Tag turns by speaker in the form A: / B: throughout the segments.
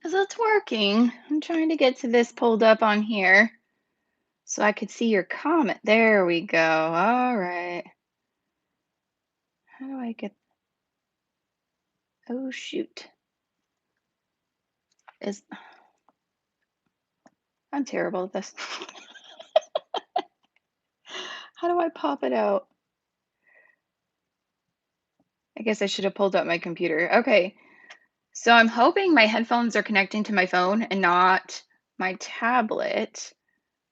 A: So it's working. I'm trying to get to this pulled up on here so I could see your comment. There we go. All right. How do I get? Oh, shoot. Is I'm terrible at this. How do I pop it out? I guess I should have pulled up my computer. Okay. So I'm hoping my headphones are connecting to my phone and not my tablet.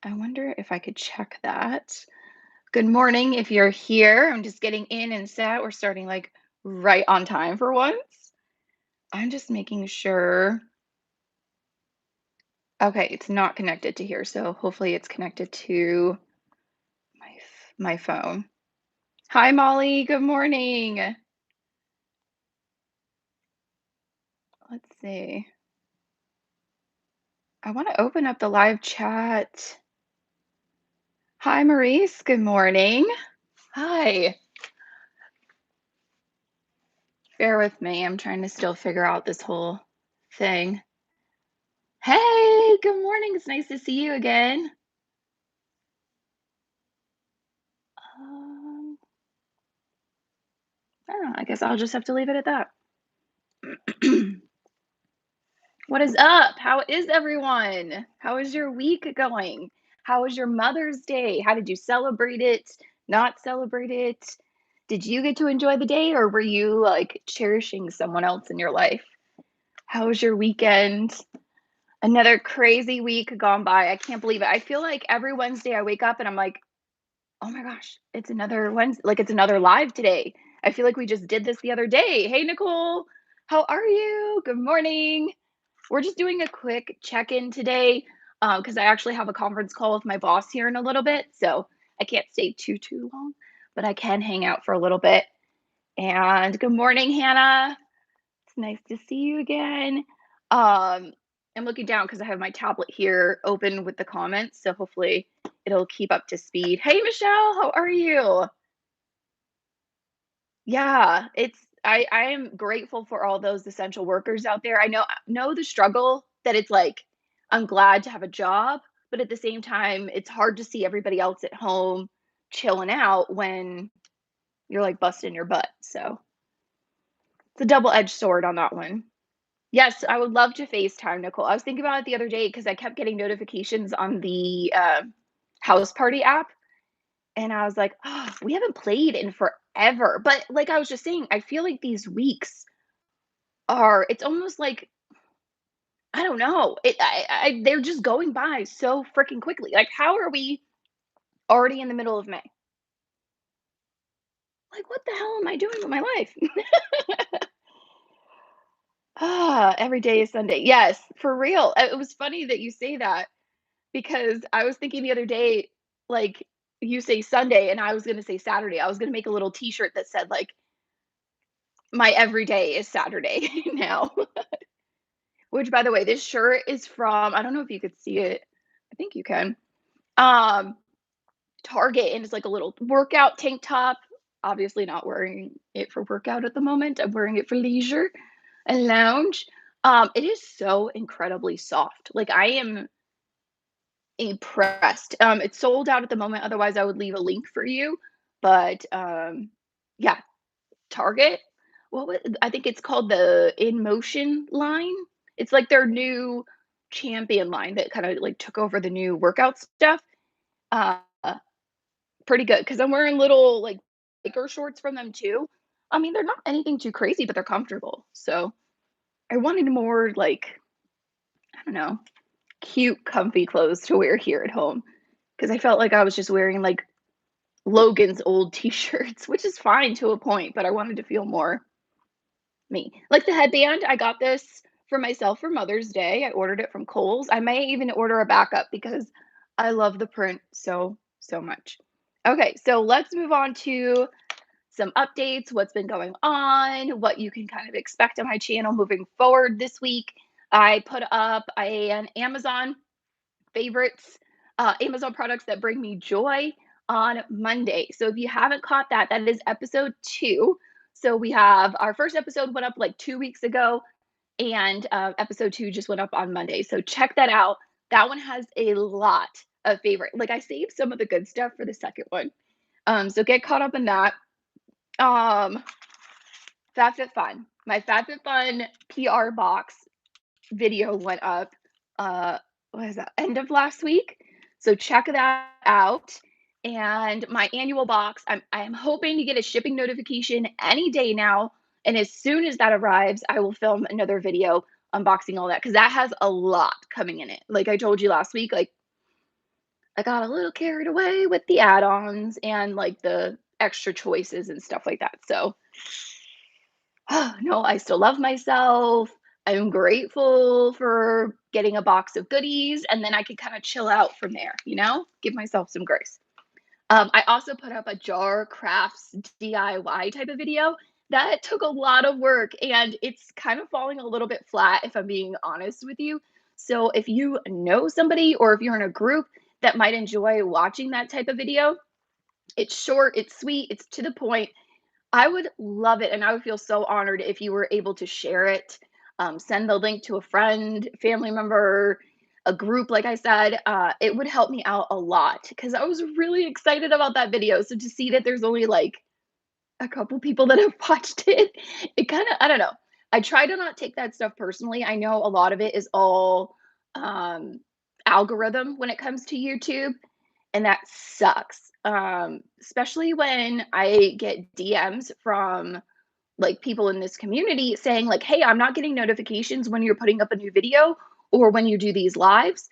A: I wonder if I could check that. Good morning if you're here. I'm just getting in and set. We're starting like right on time for once. I'm just making sure. Okay, it's not connected to here, so hopefully it's connected to my phone. Hi, Molly. Good morning. Let's see. I want to open up the live chat. Hi, Maurice. Good morning. Hi. Bear with me. I'm trying to still figure out this whole thing. Hey, good morning. It's nice to see you again. Um, I don't know. I guess I'll just have to leave it at that. What is up? How is everyone? How is your week going? How was your Mother's Day? How did you celebrate it? Not celebrate it? Did you get to enjoy the day or were you like cherishing someone else in your life? How was your weekend? Another crazy week gone by. I can't believe it. I feel like every Wednesday I wake up and I'm like, oh my gosh, it's another Wednesday. Like it's another live today. I feel like we just did this the other day. Hey, Nicole, how are you? Good morning. We're just doing a quick check-in today because I actually have a conference call with my boss here in a little bit, so I can't stay too long, but I can hang out for a little bit. And good morning, Hannah. It's nice to see you again. Um, I'm looking down because I have my tablet here open with the comments, so hopefully it'll keep up to speed. Hey, Michelle, how are you? Yeah, I am grateful for all those essential workers out there. I know the struggle that it's like, I'm glad to have a job, but at the same time, it's hard to see everybody else at home chilling out when you're like busting your butt. So it's a double-edged sword on that one. Yes, I would love to FaceTime, Nicole. I was thinking about it the other day because I kept getting notifications on the house party app. And I was like, "Oh, we haven't played in forever." But like I was just saying, I feel like these weeks are it's almost like I don't know. They're just going by so freaking quickly. Like how are we already in the middle of May? Like what the hell am I doing with my life? Every day is Sunday. Yes, for real. It was funny that you say that because I was thinking the other day like you say Sunday and I was going to say Saturday. I was going to make a little t-shirt that said like my everyday is Saturday now. Which by the way, this shirt is from I don't know if you could see it. I think you can. Um, Target, and it's like a little workout tank top. Obviously not wearing it for workout at the moment. I'm wearing it for leisure and lounge. It is so incredibly soft. Like I am impressed. It's sold out at the moment. Otherwise, I would leave a link for you. But yeah, Target. I think it's called the In Motion line. It's like their new champion line that kind of like took over the new workout stuff. Uh, Pretty good because I'm wearing little like biker shorts from them too. I mean, they're not anything too crazy, but they're comfortable. So I wanted more like I don't know, cute, comfy clothes to wear here at home because I felt like I was just wearing like Logan's old t-shirts, which is fine to a point, but I wanted to feel more me. Like the headband, I got this for myself for Mother's Day. I ordered it from Kohl's. I may even order a backup because I love the print so much. Okay, so let's move on to some updates, what's been going on, what you can kind of expect on my channel moving forward this week. I put up an Amazon favorites, Amazon products that bring me joy on Monday. So if you haven't caught that, that is episode 2. So we have our first episode went up like 2 weeks ago. and episode 2 just went up on Monday. So check that out. That one has a lot of favorite. Like I saved some of the good stuff for the second one. So get caught up in that. Um, FabFitFun. My FabFitFun PR box video went up, uh, what is that? End of last week. So check that out. And my annual box, I'm hoping to get a shipping notification any day now. And as soon as that arrives, I will film another video unboxing all that because that has a lot coming in it. Like I told you last week, like I got a little carried away with the add-ons and like the extra choices and stuff like that. So no, I still love myself. I'm grateful for getting a box of goodies, and then I can kind of chill out from there, give myself some grace. I also put up a jar crafts DIY type of video that took a lot of work, and it's kind of falling a little bit flat if I'm being honest with you. So if you know somebody or if you're in a group that might enjoy watching that type of video, it's short, it's sweet, it's to the point. I would love it, and I would feel so honored if you were able to share it, send the link to a friend, family member, a group, like I said. It would help me out a lot because I was really excited about that video. So to see that there's only like a couple people that have watched it, it kind of, I don't know. I try to not take that stuff personally. I know a lot of it is all um, algorithm when it comes to YouTube, and that sucks. Especially when I get DMs from like people in this community saying like, "Hey, I'm not getting notifications when you're putting up a new video or when you do these lives."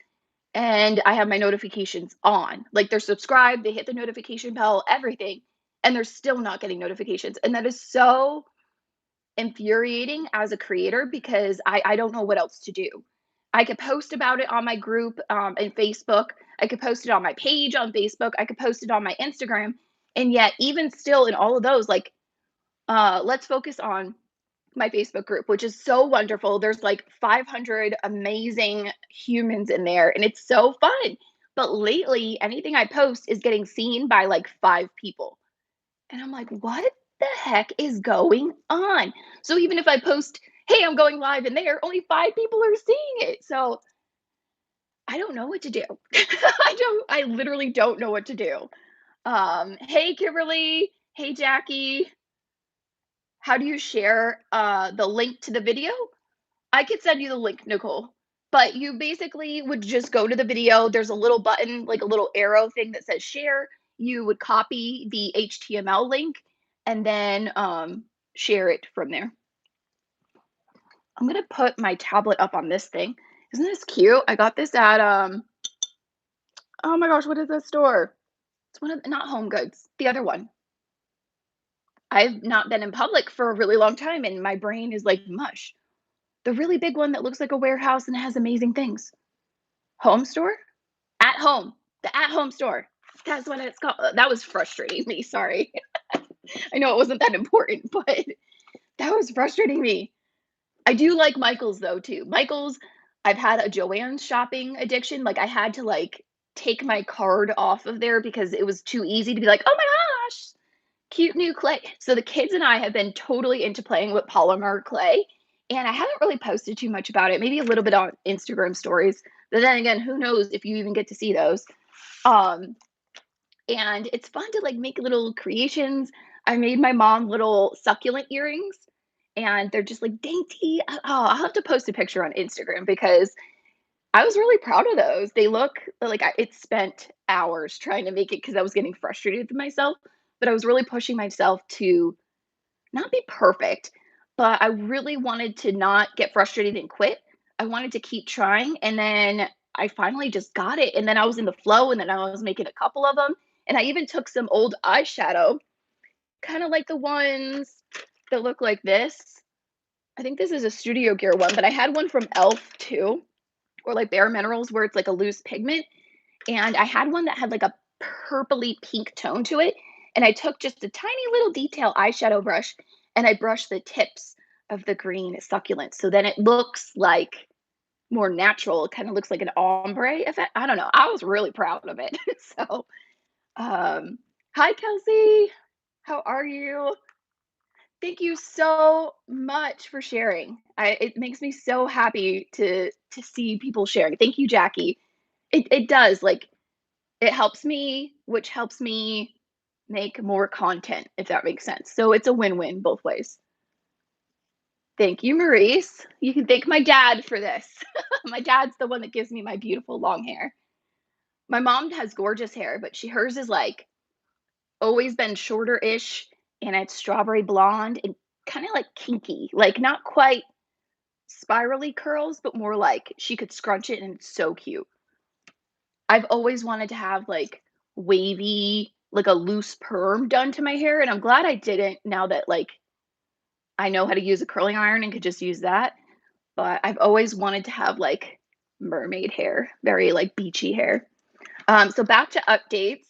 A: And I have my notifications on. Like they're subscribed, they hit the notification bell, everything, and they're still not getting notifications. And that is so infuriating as a creator because I don't know what else to do. I could post about it on my group in Facebook. I could post it on my page on Facebook. I could post it on my Instagram. And yet, even still, in all of those, like, let's focus on my Facebook group, which is so wonderful. There's like 500 amazing humans in there, and it's so fun. But lately, anything I post is getting seen by like 5 people. And I'm like, what the heck is going on? So even if I post, hey, I'm going live in there, only 5 people are seeing it. So I don't know what to do. I literally don't know what to do. Hey, Kimberly. Hey, Jackie. How do you share the link to the video? I could send you the link, Nicole. But you basically would just go to the video. There's a little button, like a little arrow thing that says share. You would copy the HTML link and then share it from there. I'm gonna put my tablet up on this thing. Isn't this cute? I got this at oh my gosh, what is this store? It's one of not Home Goods, the other one. I've not been in public for a really long time and my brain is like mush. The really big one that looks like a warehouse and has amazing things. Home store? At home. The at home store. That's what it's called. That was frustrating me. Sorry. I know it wasn't that important, but that was frustrating me. I do like Michael's though too. Michael's, I've had a Joann's shopping addiction. Like I had to like take my card off of there because it was too easy to be like, oh my gosh, cute new clay. So the kids and I have been totally into playing with polymer clay. And I haven't really posted too much about it, maybe a little bit on Instagram stories. But then again, who knows if you even get to see those. Um, and it's fun to like make little creations. I made my mom little succulent earrings and they're just like dainty. Oh, I'll have to post a picture on Instagram because I was really proud of those. They look like it spent hours trying to make it because I was getting frustrated with myself, but I was really pushing myself to not be perfect, but I really wanted to not get frustrated and quit. I wanted to keep trying, and then I finally just got it, and then I was in the flow, and then I was making a couple of them, and I even took some old eyeshadow, kinda like the ones that look like this. I think this is a Studio Gear one, but I had one from Elf too, or like Bare Minerals where it's like a loose pigment, and I had one that had like a purpley pink tone to it. And I took just a tiny little detail eyeshadow brush and I brushed the tips of the green succulent. So then it looks like more natural. It kind of looks like an ombre effect. I don't know. I was really proud of it. So, hi, Kelsey. How are you? Thank you so much for sharing. It makes me so happy to see people sharing. Thank you, Jackie. It does, like, it helps me, which helps me make more content, if that makes sense. So it's a win-win both ways. Thank you, Maurice. You can thank my dad for this. My dad's the one that gives me my beautiful long hair. My mom has gorgeous hair, but hers is like always been shorter-ish, and it's strawberry blonde and kinda like kinky, like not quite spirally curls, but more like she could scrunch it and it's so cute. I've always wanted to have like wavy, like a loose perm done to my hair, and I'm glad I didn't now that like I know how to use a curling iron and could just use that. But I've always wanted to have like mermaid hair, very like beachy hair. So back to updates.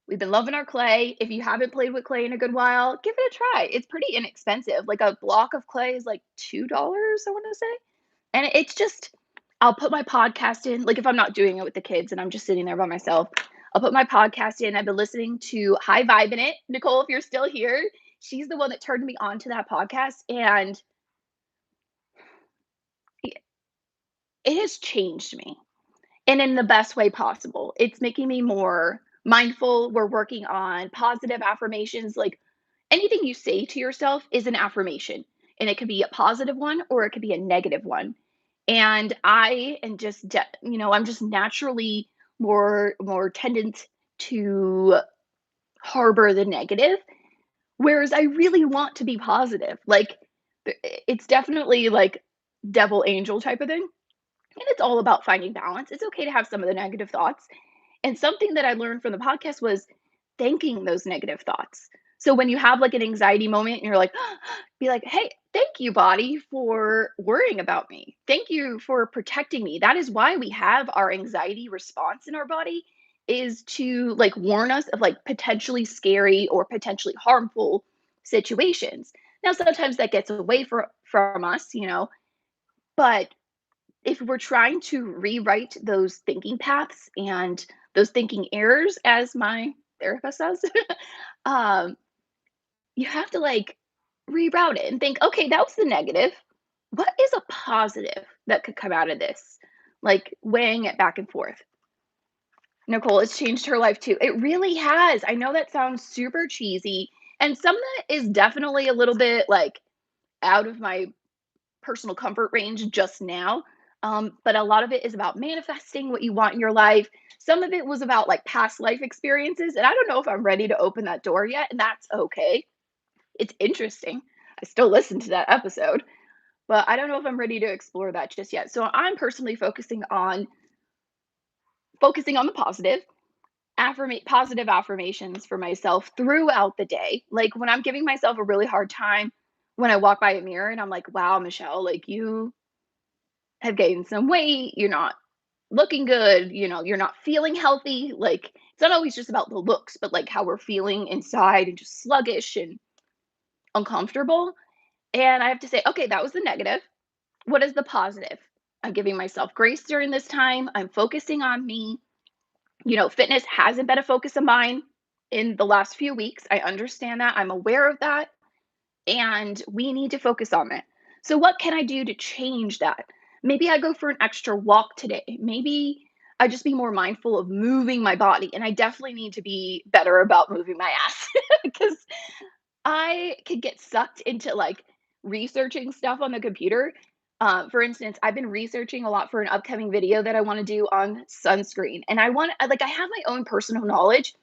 A: We've been loving our clay. If you haven't played with clay in a good while, give it a try. It's pretty inexpensive. Like a block of clay is like $2, I want to say. And it's just, I'll put my podcast in, like if I'm not doing it with the kids and I'm just sitting there by myself, I'll put my podcast in. I've been listening to High Vibe in It. Nicole, if you're still here, she's the one that turned me on to that podcast. And it has changed me and in the best way possible. It's making me more mindful. We're working on positive affirmations. Like anything you say to yourself is an affirmation, and it could be a positive one or it could be a negative one. And I am just, I'm just naturally more tendent to harbor the negative, whereas I really want to be positive. Like it's definitely like devil angel type of thing. And it's all about finding balance. It's okay to have some of the negative thoughts. And something that I learned from the podcast was thanking those negative thoughts. So when you have like an anxiety moment and you're like, be like, hey, thank you, body, for worrying about me. Thank you for protecting me. That is why we have our anxiety response in our body is to like warn us of like potentially scary or potentially harmful situations. Now, sometimes that gets away from us, but if we're trying to rewrite those thinking paths and those thinking errors, as my therapist says, um, you have to like reroute it and think, okay, that was the negative. What is a positive that could come out of this? Like weighing it back and forth. Nicole, it's changed her life too. It really has. I know that sounds super cheesy, and some of that is definitely a little bit like out of my personal comfort range just now. But a lot of it is about manifesting what you want in your life. Some of it was about like past life experiences. And I don't know if I'm ready to open that door yet. And that's okay. It's interesting. I still listen to that episode, but I don't know if I'm ready to explore that just yet. So I'm personally focusing on the positive affirmations for myself throughout the day. Like when I'm giving myself a really hard time, when I walk by a mirror and I'm like, wow, Michelle, like you have gained some weight, you're not looking good, you're not feeling healthy. Like it's not always just about the looks, but like how we're feeling inside and just sluggish and uncomfortable. And I have to say, okay, that was the negative. What is the positive? I'm giving myself grace during this time. I'm focusing on me. Fitness hasn't been a focus of mine in the last few weeks. I understand that. I'm aware of that. And we need to focus on it. So, what can I do to change that? Maybe I go for an extra walk today. Maybe I just be more mindful of moving my body. And I definitely need to be better about moving my ass because I could get sucked into like researching stuff on the computer. For instance, I've been researching a lot for an upcoming video that I want to do on sunscreen. And I have my own personal knowledge,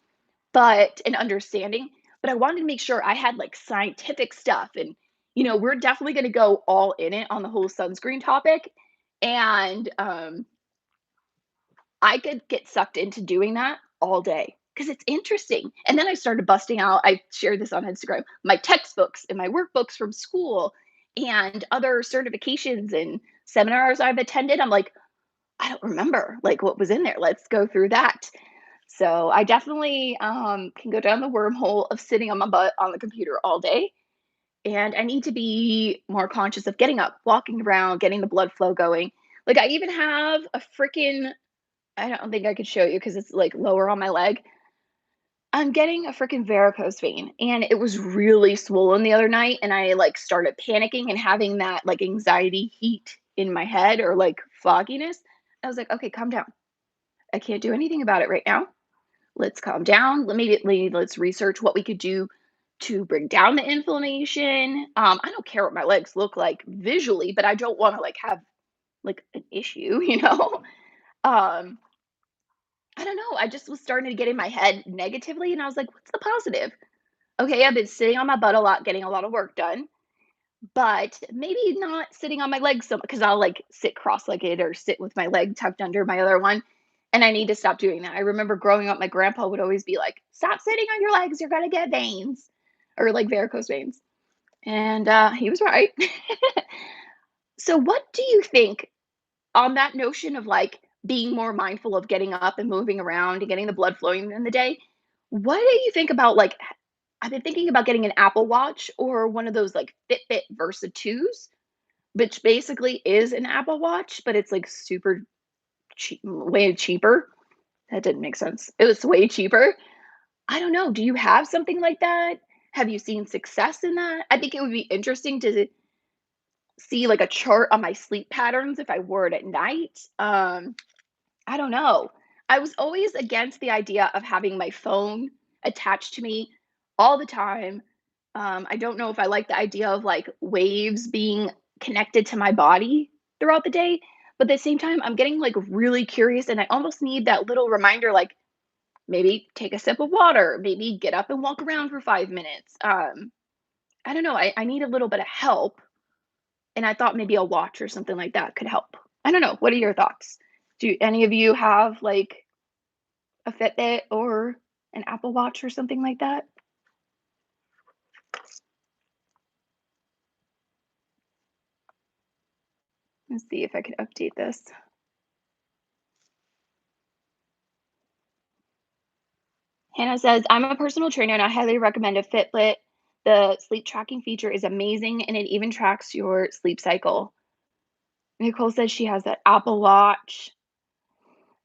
A: but an understanding, but I wanted to make sure I had like scientific stuff. And, we're definitely going to go all in it on the whole sunscreen topic. And I could get sucked into doing that all day because it's interesting. And then I started busting out, I shared this on Instagram, my textbooks and my workbooks from school and other certifications and seminars I've attended. I'm like, I don't remember like what was in there. Let's go through that. So I definitely can go down the wormhole of sitting on my butt on the computer all day. And I need to be more conscious of getting up, walking around, getting the blood flow going. Like I even have a freaking, I don't think I could show you because it's like lower on my leg. I'm getting a freaking varicose vein, and it was really swollen the other night, and I, like, started panicking and having that, like, anxiety heat in my head or, like, fogginess. I was like, "Okay, calm down. I can't do anything about it right now. Let's calm down. Let's research what we could do to bring down the inflammation." I don't care what my legs look like visually, but I don't wanna, like, have, like, an issue, you know? Um, I don't know, I just was starting to get in my head negatively, and I was like, "What's the positive?" Okay, I've been sitting on my butt a lot, getting a lot of work done, but maybe not sitting on my legs so because I'll, like, sit cross-legged or sit with my leg tucked under my other one, and I need to stop doing that. I remember growing up, my grandpa would always be like, "Stop sitting on your legs, you're gonna get veins," or, like, varicose veins, and, he was right. So what do you think on that notion of, like, being more mindful of getting up and moving around and getting the blood flowing in the day, what do you think about, like, I've been thinking about getting an Apple Watch or one of those, like, Fitbit Versa 2s, which basically is an Apple Watch, but it's, like, super cheap, way cheaper. That didn't make sense. It was way cheaper. I don't know, do you have something like that? Have you seen success in that? I think it would be interesting to see, like, a chart on my sleep patterns if I wore it at night. I don't know. I was always against the idea of having my phone attached to me all the time. I don't know if I like the idea of like waves being connected to my body throughout the day. But at the same time, I'm getting like really curious and I almost need that little reminder like maybe take a sip of water, maybe get up and walk around for 5 minutes. I don't know. I need a little bit of help. And I thought maybe a watch or something like that could help. I don't know. What are your thoughts? Do any of you have like a Fitbit or an Apple Watch or something like that? Let's see if I can update this. Hannah says, I'm a personal trainer and I highly recommend a Fitbit. The sleep tracking feature is amazing and it even tracks your sleep cycle. Nicole says she has that Apple Watch.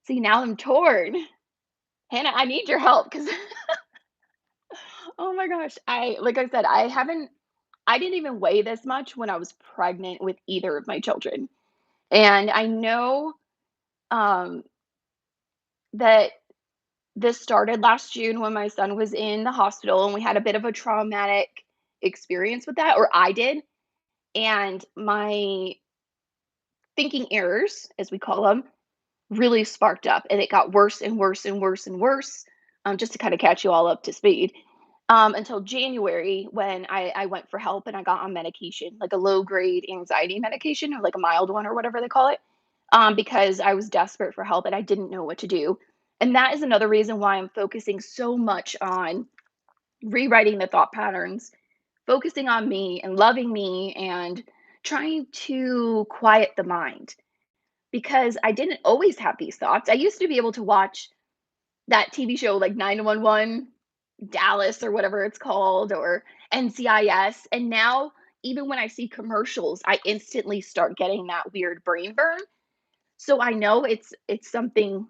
A: See, now I'm torn. Hannah, I need your help because, oh my gosh, like I said, I didn't even weigh this much when I was pregnant with either of my children. And I know um, that this started last June when my son was in the hospital and we had a bit of a traumatic experience with that, or I did. And my thinking errors, as we call them, really sparked up and it got worse and worse and worse and worse. Just to kind of catch you all up to speed. Until January when I went for help and I got on medication, like a low grade anxiety medication or like a mild one or whatever they call it, because I was desperate for help and I didn't know what to do. And that is another reason why I'm focusing so much on rewriting the thought patterns, focusing on me and loving me and trying to quiet the mind because I didn't always have these thoughts. I used to be able to watch that TV show like 911 Dallas or whatever it's called or NCIS. And now, even when I see commercials, I instantly start getting that weird brain burn. So I know it's something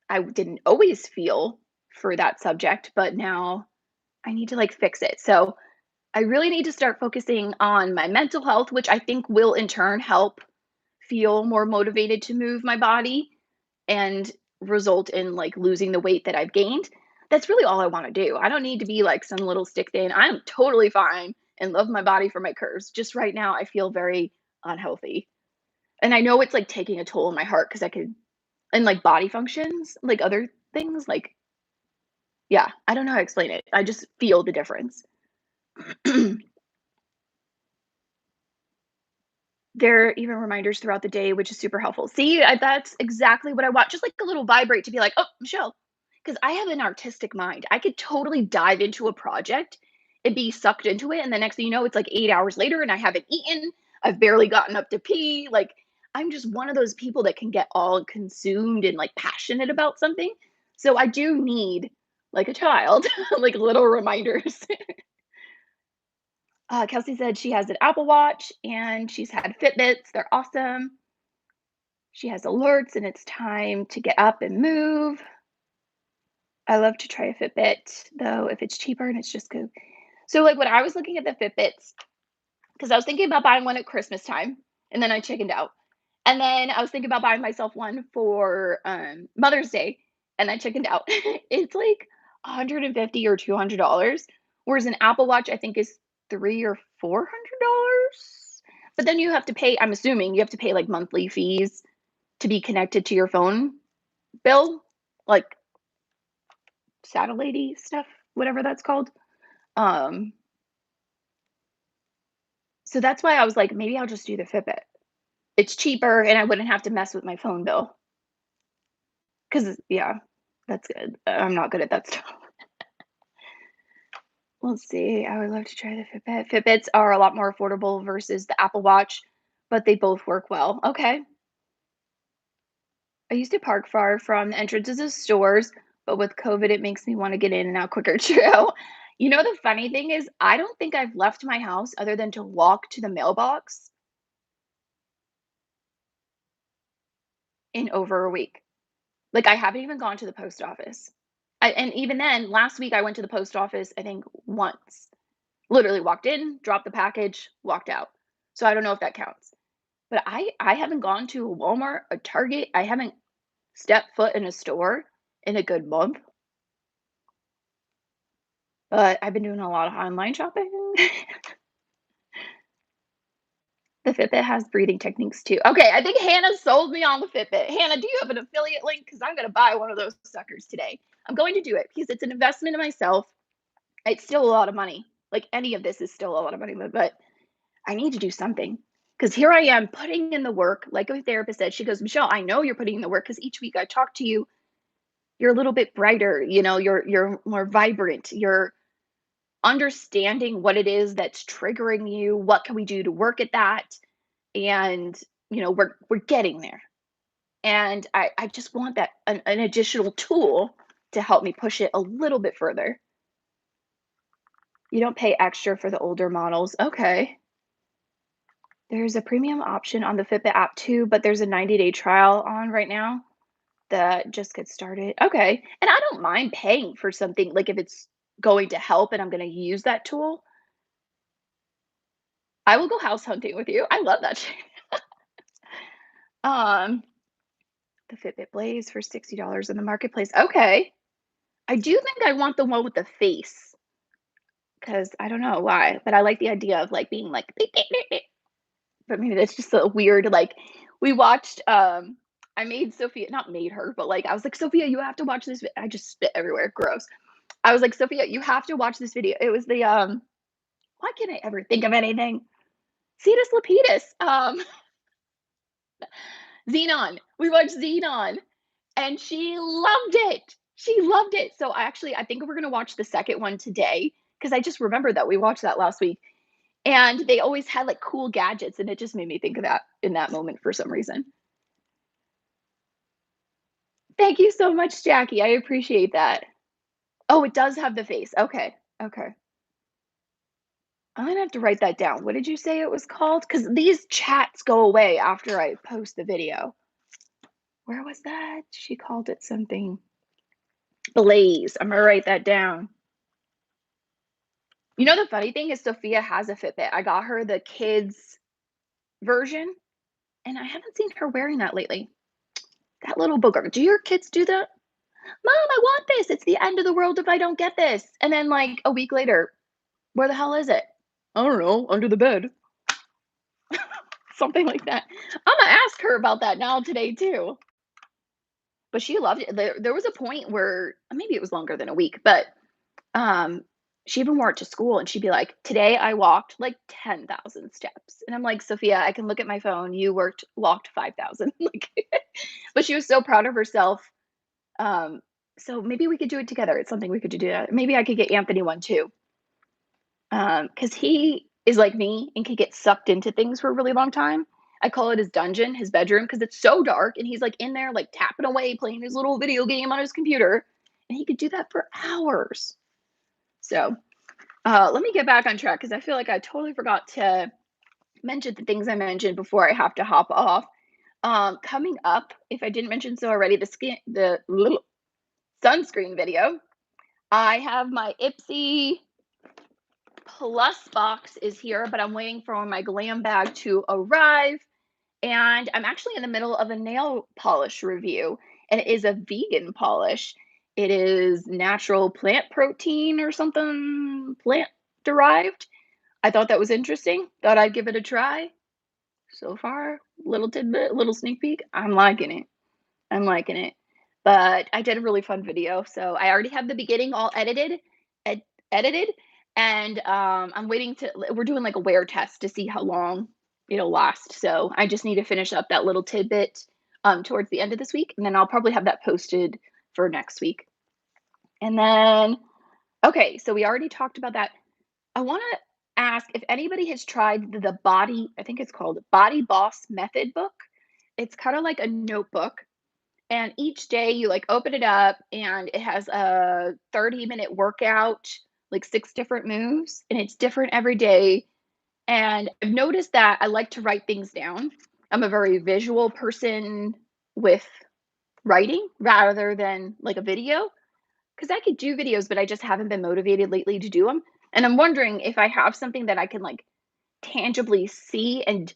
A: I didn't always feel for that subject, but now I need to like fix it. So I really need to start focusing on my mental health, which I think will in turn help feel more motivated to move my body and result in like losing the weight that I've gained. That's really all I want to do. I don't need to be like some little stick thin. I'm totally fine and love my body for my curves. Just right now, I feel very unhealthy. And I know it's like taking a toll on my heart because I could, and like body functions, like other things, like, yeah, I don't know how to explain it. I just feel the difference. There are even reminders throughout the day, which is super helpful. See, that's exactly what I want. Just like a little vibrate to be like, oh, Michelle, because I have an artistic mind. I could totally dive into a project and be sucked into it. And the next thing you know, it's like 8 hours later and I haven't eaten. I've barely gotten up to pee. Like, I'm just one of those people that can get all consumed and like passionate about something. So I do need like a child, like little reminders. Kelsey said she has an Apple Watch and she's had Fitbits. They're awesome. She has alerts and it's time to get up and move. I love to try a Fitbit, though, if it's cheaper and it's just good. So, like, when I was looking at the Fitbits, because I was thinking about buying one at Christmas time, and then I chickened out. And then I was thinking about buying myself one for, Mother's Day, and I chickened out. It's like 150 or $200, whereas an Apple Watch, I think, is 3 or $400. But then you have to pay, I'm assuming you have to pay, like, monthly fees to be connected to your phone bill, like satellite stuff, whatever that's called. Um, so that's why I was like, maybe I'll just do the Fitbit. It's cheaper and I wouldn't have to mess with my phone bill. 'Cause yeah, that's good. I'm not good at that stuff. Let's see, I would love to try the Fitbit. Fitbits are a lot more affordable versus the Apple Watch, but they both work well. Okay. I used to park far from the entrances of stores, but with COVID, it makes me wanna get in and out quicker. True. You know, the funny thing is, I don't think I've left my house other than to walk to the mailbox in over a week. Like, I haven't even gone to the post office. And even then, last week, I went to the post office, I think, once. Literally walked in, dropped the package, walked out. So I don't know if that counts. But I haven't gone to a Walmart, a Target, I haven't stepped foot in a store in a good month, but I've been doing a lot of online shopping. The Fitbit has breathing techniques too. Okay, I think Hannah sold me on the Fitbit. Hannah, do you have an affiliate link? Because I'm gonna buy one of those suckers today. I'm going to do it because it's an investment in myself. It's still a lot of money. Like any of this is still a lot of money, but I need to do something. Because here I am putting in the work. Like my therapist said, she goes, Michelle, I know you're putting in the work because each week I talk to you, you're a little bit brighter, you're more vibrant, you're understanding what it is that's triggering you, what can we do to work at that? And we're getting there. And I just want that an additional tool to help me push it a little bit further. You don't pay extra for the older models. Okay. There's a premium option on the Fitbit app too, but there's a 90-day trial on right now that just gets started. Okay. And I don't mind paying for something like if it's going to help and I'm going to use that tool. I will go house hunting with you. I love that shit. Um, the Fitbit Blaze for $60 in the marketplace. Okay. I do think I want the one with the face because I don't know why, but I like the idea of like being like, but maybe that's just a weird like. We watched. I made Sophia, not made her, but like I was like, Sophia, you have to watch this. I just spit everywhere. Gross. I was like, Sophia, you have to watch this video. It was the Why can't I ever think of anything? Cetus Lapidus. Xenon. We watched Xenon, and she loved it. She loved it. So I think we're gonna watch the second one today because I just remembered that we watched that last week. And they always had like cool gadgets, and it just made me think of that in that moment for some reason. Thank you so much, Jackie. I appreciate that. Oh, it does have the face. Okay. Okay. I'm gonna have to write that down. What did you say it was called? Because these chats go away after I post the video. Where was that? She called it something. Blaze. I'm gonna write that down. You know, the funny thing is Sophia has a Fitbit. I got her the kids version, and I haven't seen her wearing that lately. That little booger. Do your kids do that? Mom, I want this. It's the end of the world if I don't get this. And then, like, a week later, where the hell is it? I don't know, under the bed. Something like that. I'm gonna ask her about that now today too. But she loved it. There was a point where maybe it was longer than a week, but um, she even wore it to school and she'd be like, "Today I walked like 10,000 steps." And I'm like, "Sophia, I can look at my phone. You walked 5,000." Like, but she was so proud of herself. Um, so maybe we could do it together. It's something we could do. Maybe I could get Anthony one too. Because he is like me and can get sucked into things for a really long time. I call it his dungeon, his bedroom, because it's so dark and he's like in there, like tapping away, playing his little video game on his computer. And he could do that for hours. So let me get back on track because I feel like I totally forgot to mention the things I mentioned before I have to hop off. Coming up, if I didn't mention so already, the sunscreen video. I have my Ipsy Plus box is here, but I'm waiting for my glam bag to arrive. And I'm actually in the middle of a nail polish review, and it is a vegan polish. It is natural plant protein or something plant derived. I thought that was interesting. Thought I'd give it a try. So far, little tidbit, little sneak peek. I'm liking it. I'm liking it. But I did a really fun video, so I already have the beginning all ed edited, and, I'm waiting to we're doing, like, a wear test to see how long it'll last, so I just need to finish up that little tidbit, towards the end of this week, and then I'll probably have that posted for next week. And then okay, so we already talked about that. I wanna ask if anybody has tried the Body I think it's called Body Boss Method book. It's kinda like a notebook, and each day you like open it up and it has a 30-minute workout, like 6 different moves, and it's different every day. And I've noticed that I like to write things down. I'm a very visual person with writing rather than like a video because I could do videos, but I just haven't been motivated lately to do them. And I'm wondering if I have something that I can like tangibly see and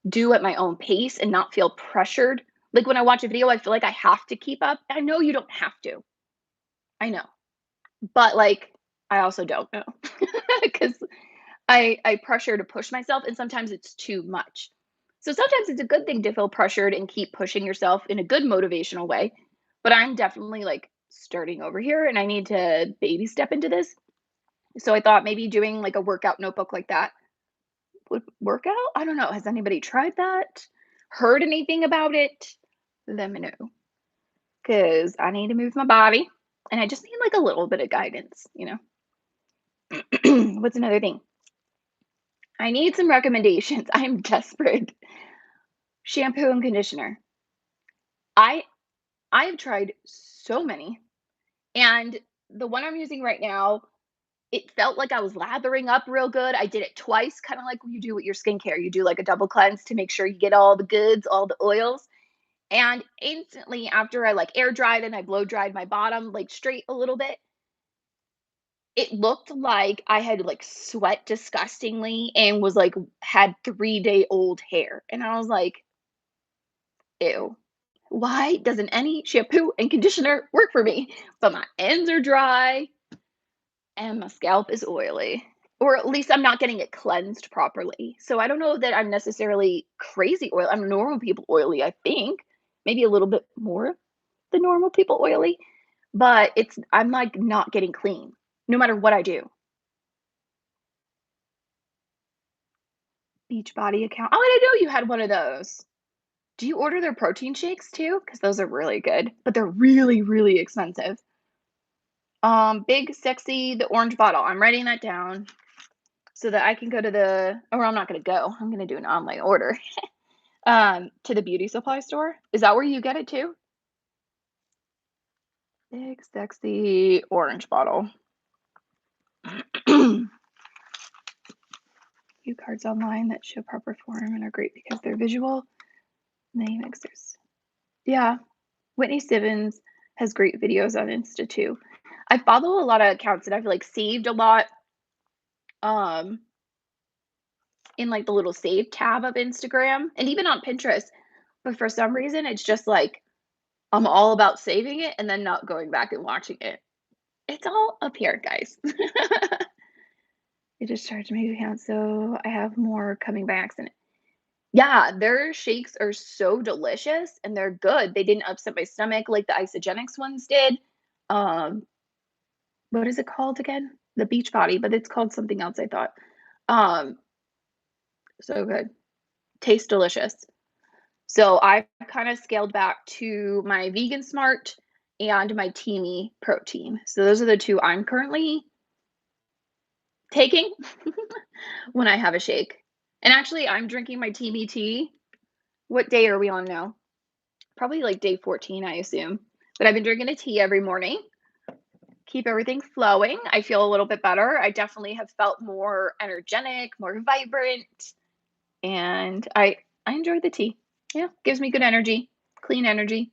A: do at my own pace and not feel pressured. Like when I watch a video, I feel like I have to keep up. I know you don't have to. I know. But like I also don't know. Cuz I pressure to push myself and sometimes it's too much. So sometimes it's a good thing to feel pressured and keep pushing yourself in a good motivational way. But I'm definitely like starting over here and I need to baby step into this. So I thought maybe doing like a workout notebook like that would work out. I don't know. Has anybody tried that? Heard anything about it? Let me know. Because I need to move my body and I just need like a little bit of guidance, you know? What's another thing? I need some recommendations. I'm desperate. Shampoo and conditioner. I I have tried so many and the one I'm using right now, it felt like I was lathering up real good. I did it twice, kind of like you do with your skincare. You do like a double cleanse to make sure you get all the goods, all the oils. And instantly after I like air dried and I blow dried my bottom like straight a little bit, it looked like I had like sweat disgustingly and was like had 3-day-old hair. And I was like, ew. Why doesn't any shampoo and conditioner work for me? But my ends are dry and my scalp is oily. Or at least I'm not getting it cleansed properly. So I don't know that I'm necessarily crazy oil. I'm normal people oily, I think. Maybe a little bit more than normal people oily. But it's I'm like not getting clean no matter what I do. Beachbody account. Oh, I didn't know you had one of those. Do you order their protein shakes too? Because those are really good, but they're really, really expensive. Big sexy, the orange bottle. I'm writing that down so that I can go to the or I'm not gonna go. I'm gonna do an online order. To the beauty supply store. Is that where you get it too? Big sexy orange bottle. Few cards online that show proper form and are great because they're visual. Name mixers. Yeah, Whitney Simmons has great videos on Insta too. I follow a lot of accounts that I've like saved a lot um in like the little save tab of Instagram and even on Pinterest. But for some reason it's just like I'm all about saving it and then not going back and watching it. It's all up here, guys. It just charged my account, so I have more coming by accident. Yeah, their shakes are so delicious and they're good. They didn't upset my stomach like the Isogenics ones did. Um, what is it called again? The Beachbody, but it's called something else, I thought. Um, so good. Tastes delicious. So I've kind of scaled back to my Vegan Smart and my Teamy protein. So those are the 2 I'm currently taking when I have a shake. And actually, I'm drinking my Teamy tea. What day are we on now? Probably like day 14, I assume. But I've been drinking a tea every morning, keep everything flowing. I feel a little bit better. I definitely have felt more energetic, more vibrant, and I enjoy the tea. Yeah, gives me good energy, clean energy.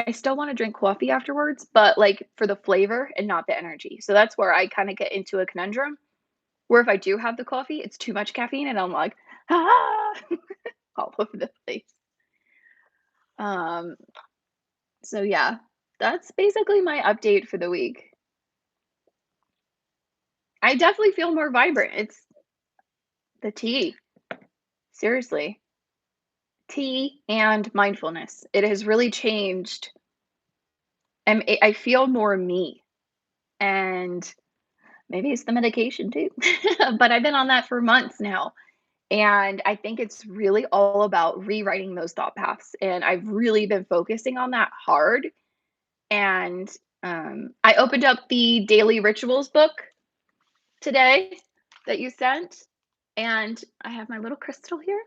A: I still wanna drink coffee afterwards, but, like, for the flavor and not the energy. So that's where I kinda get into a conundrum, where if I do have the coffee, it's too much caffeine, and I'm like, "Ah," all over the place. Um, so yeah, that's basically my update for the week. I definitely feel more vibrant. It's the tea, seriously. Tea and mindfulness. It has really changed, and I feel more me, and maybe it's the medication too, but I've been on that for months now, and I think it's really all about rewriting those thought paths, and I've really been focusing on that hard, and, I opened up the Daily Rituals book today that you sent, and I have my little crystal here,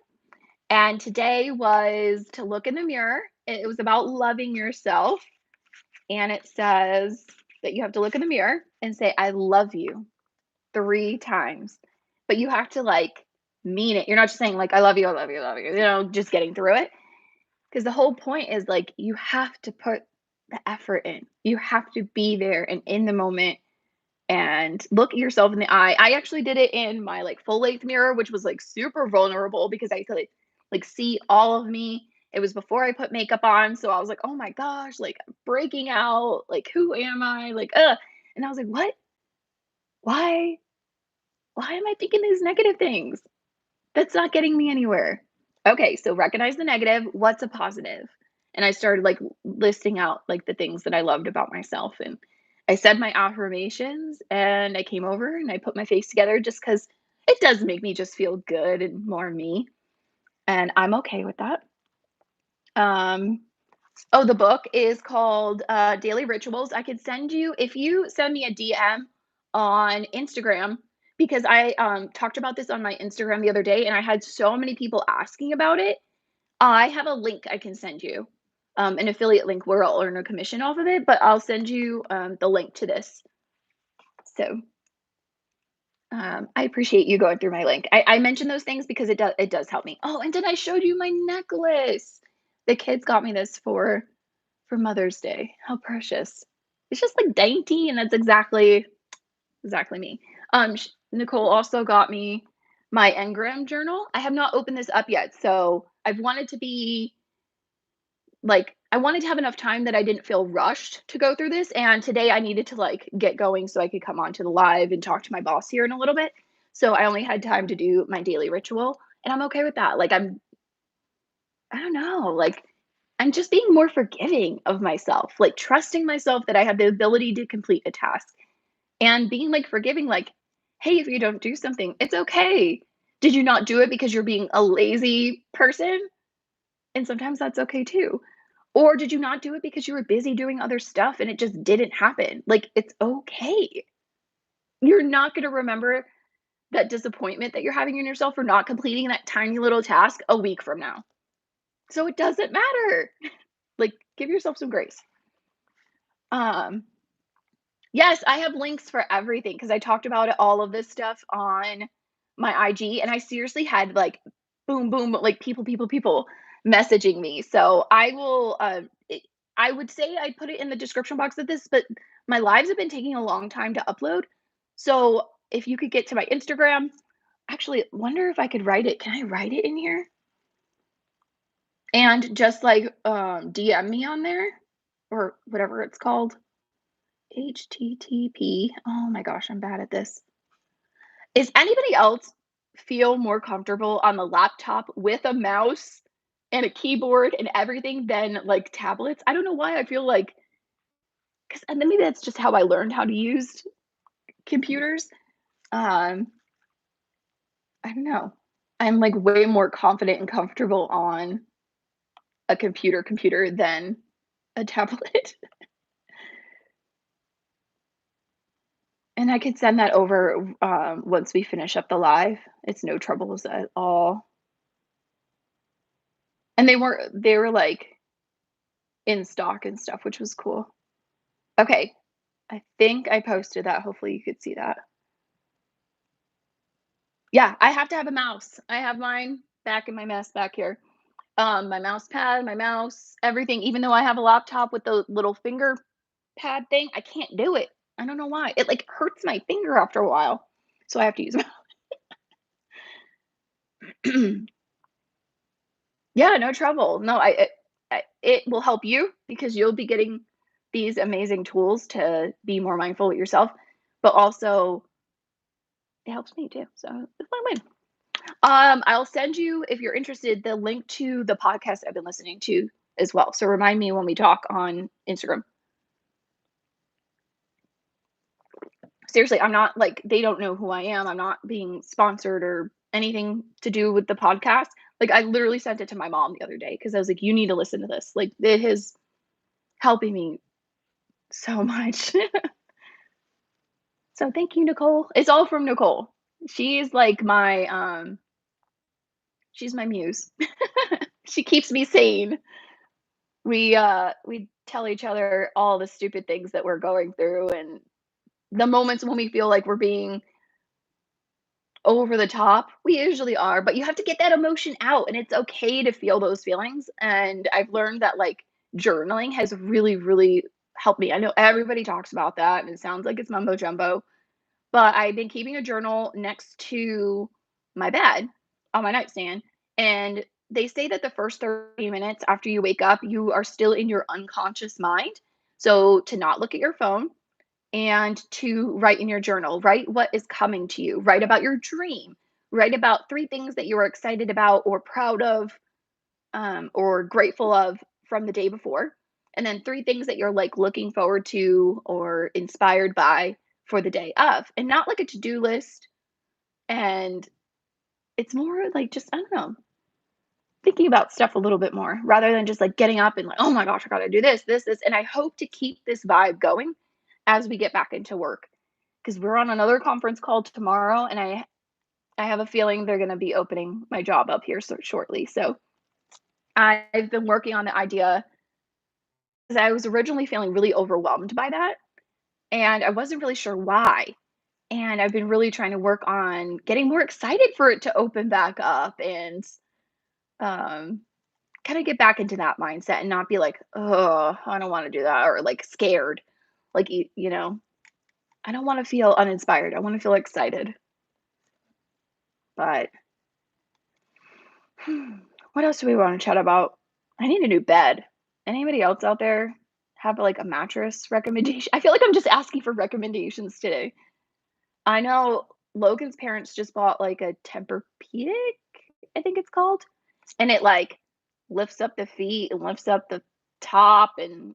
A: and today was to look in the mirror. It was about loving yourself, and it says that you have to look in the mirror and say, "I love you," 3 times, but you have to, like, mean it. You're not just saying, like, "I love you, I love you, I love you," just getting through it. Because the whole point is, like, you have to put the effort in. You have to be there and in the moment and look at yourself in the eye. I actually did it in my, like, full length mirror, which was, like, super vulnerable because I could, like, see all of me. It was before I put makeup on, so I was like, "Oh my gosh, like, I'm breaking out, like, who am I? Like, ugh." And I was like, "What? Why? Why am I thinking these negative things? That's not getting me anywhere." Okay, so recognize the negative, what's a positive? And I started, like, listing out, like, the things that I loved about myself, and I said my affirmations, and I came over and I put my face together just because it does make me just feel good and more me, and I'm okay with that. Um, oh, the book is called, Daily Rituals. I could send you if you send me a DM on Instagram, because I, talked about this on my Instagram the other day, and I had so many people asking about it. I have a link I can send you, an affiliate link where I'll earn a commission off of it, but I'll send you, the link to this. So, I appreciate you going through my link. I mention those things because it does help me. Oh, and then I showed you my necklace. The kids got me this for Mother's Day. How precious. It's just, like, dainty, and that's exactly me. Nicole also got me my Engram journal. I have not opened this up yet, so I've wanted to be like, I wanted to have enough time that I didn't feel rushed to go through this, and today I needed to, like, get going so I could come on to the live and talk to my boss here in a little bit. So I only had time to do my daily ritual, and I'm okay with that. Like, I don't know, like, I'm just being more forgiving of myself, like, trusting myself that I have the ability to complete a task, and being, like, forgiving, like, "Hey, if you don't do something, it's okay. Did you not do it because you're being a lazy person?" And sometimes that's okay too. Or did you not do it because you were busy doing other stuff and it just didn't happen? Like, it's okay. You're not gonna remember that disappointment that you're having in yourself for not completing that tiny little task a week from now. So it doesn't matter. Like, give yourself some grace. Um, yes, I have links for everything because I talked about all of this stuff on my IG, and I seriously had, like, boom, boom, like, people messaging me. So I will, I would say I put it in the description box of this, but my lives have been taking a long time to upload. So if you could get to my Instagram, actually, wonder if I could write it. Can I write it in here? And just, like, DM me on there or whatever it's called. HTTP. Oh my gosh, I'm bad at this. Is anybody else feel more comfortable on the laptop with a mouse and a keyboard and everything than, like, tablets? I don't know why I feel like, 'cause and then maybe that's just how I learned how to use computers. Um, I don't know. I'm, like, way more confident and comfortable on a computer than a tablet. And I could send that over, once we finish up the live. It's no troubles at all. And they were, like, in stock and stuff, which was cool. Okay, I think I posted that, hopefully you could see that. Yeah, I have to have a mouse. I have mine back in my mess back here. My mouse pad, my mouse, everything, even though I have a laptop with the little finger pad thing, I can't do it. I don't know why. It, like, hurts my finger after a while, so I have to use Yeah, no trouble. No, it will help you because you'll be getting these amazing tools to be more mindful with yourself, but also it helps me too, so it's win-win. I'll send you, if you're interested, the link to the podcast I've been listening to as well, so remind me when we talk on Instagram. Seriously, I'm not like they don't know who I am. I'm not being sponsored or anything to do with the podcast. Like I literally sent it to my mom the other day because I was like, "You need to listen to this." Like it is helping me so much. So thank you, Nicole. It's all from Nicole. She's like my she's my muse. She keeps me sane. We tell each other all the stupid things that we're going through and the moments when we feel like we're being over the top. We usually are, but you have to get that emotion out, and it's okay to feel those feelings, and I've learned that, like, journaling has really, really helped me. I know everybody talks about that, and it sounds like it's mumbo jumbo, but I've been keeping a journal next to my bed on my nightstand, and they say that the first 30 minutes after you wake up, you are still in your unconscious mind, so to not look at your phone, and to write in your journal. Write what is coming to you. Write about your dream. Write about 3 things that you are excited about or proud of, or grateful of from the day before. And then 3 things that you're, like, looking forward to or inspired by for the day of. And not like a to-do list, and it's more like just, I don't know, thinking about stuff a little bit more rather than just, like, getting up and like, "Oh my gosh, I gotta do this," and I hope to keep this vibe going as we get back into work. Because we're on another conference call tomorrow, and I have a feeling they're gonna be opening my job up here shortly. So I've been working on the idea because I was originally feeling really overwhelmed by that, and I wasn't really sure why. And I've been really trying to work on getting more excited for it to open back up and um, kind of get back into that mindset and not be like, oh, I don't want to do that, or like scared. Like, I don't want to feel uninspired. I want to feel excited. But what else do we wanna chat about? I need a new bed. Anybody else out there have, like, a mattress recommendation? I feel like I'm just asking for recommendations today. I know Logan's parents just bought, like, a Tempur-Pedic, I think it's called, and it, like, lifts up the feet and lifts up the top, and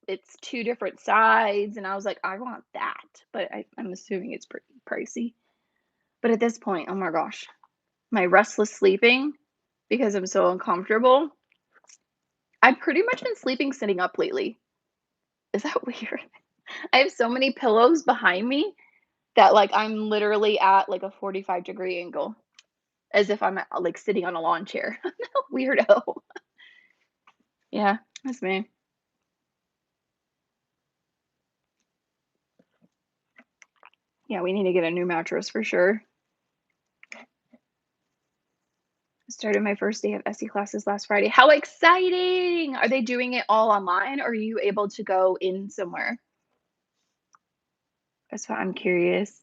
A: it's 2 different sides, and I was like, "I want that," but I'm assuming it's pretty pricey. But at this point, oh my gosh, my restless sleeping because I'm so uncomfortable. I've pretty much been sleeping sitting up lately. Is that weird? I have so many pillows behind me that, like, I'm literally at, like, a 45-degree angle as if I'm, like, sitting on a lawn chair. I'm a weirdo. Yeah, that's me. Yeah, we need to get a new mattress for sure. I started my first day of SE classes last Friday. How exciting! Are they doing it all online, or are you able to go in somewhere? That's why I'm curious.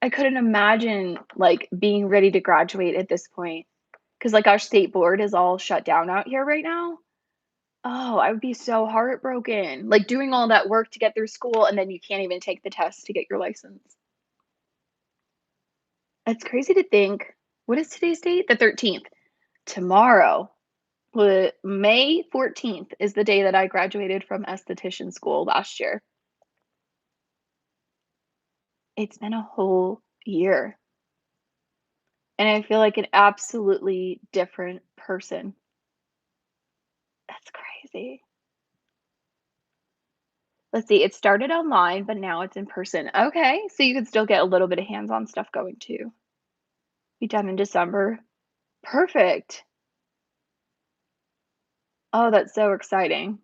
A: I couldn't imagine, like, being ready to graduate at this point, because like, our state board is all shut down out here right now. Oh, I would be so heartbroken, like, doing all that work to get through school, and then you can't even take the test to get your license. It's crazy to think, what is today's date? The 13th. Tomorrow, May 14th is the day that I graduated from esthetician school last year. It's been a whole year, and I feel like an absolutely different person. That's crazy. Let's see, it started online, but now it's in person. Okay, so you can still get a little bit of hands-on stuff going too. Be done in December. Perfect. Oh, that's so exciting.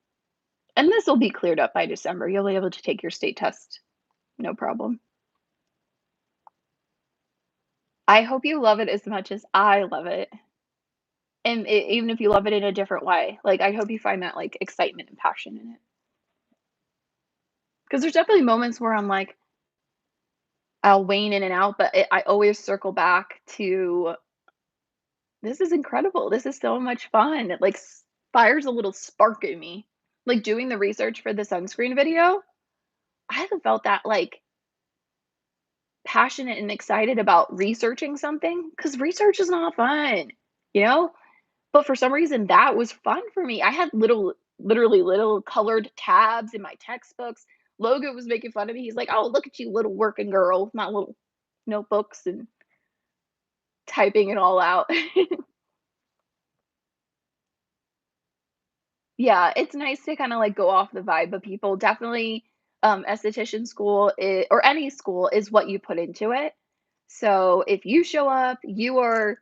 A: And this will be cleared up by December. You'll be able to take your state test, no problem. I hope you love it as much as I love it. And even if you love it in a different way, like, I hope you find that, like, excitement and passion in it. Because there's definitely moments where I'm like, I'll wane in and out, but I always circle back to, "This is incredible. This is so much fun." It, like, fires a little spark in me. Like, doing the research for the sunscreen video, I haven't felt that, like, passionate and excited about researching something because research is not fun, you know? But for some reason, that was fun for me. I had literally little colored tabs in my textbooks. Logan was making fun of me. He's like, "Oh, look at you, little working girl, my little notebooks and typing it all out." Yeah, it's nice to kinda, like, go off the vibe of people. Definitely, esthetician school or any school is what you put into it. So, if you show up, you are,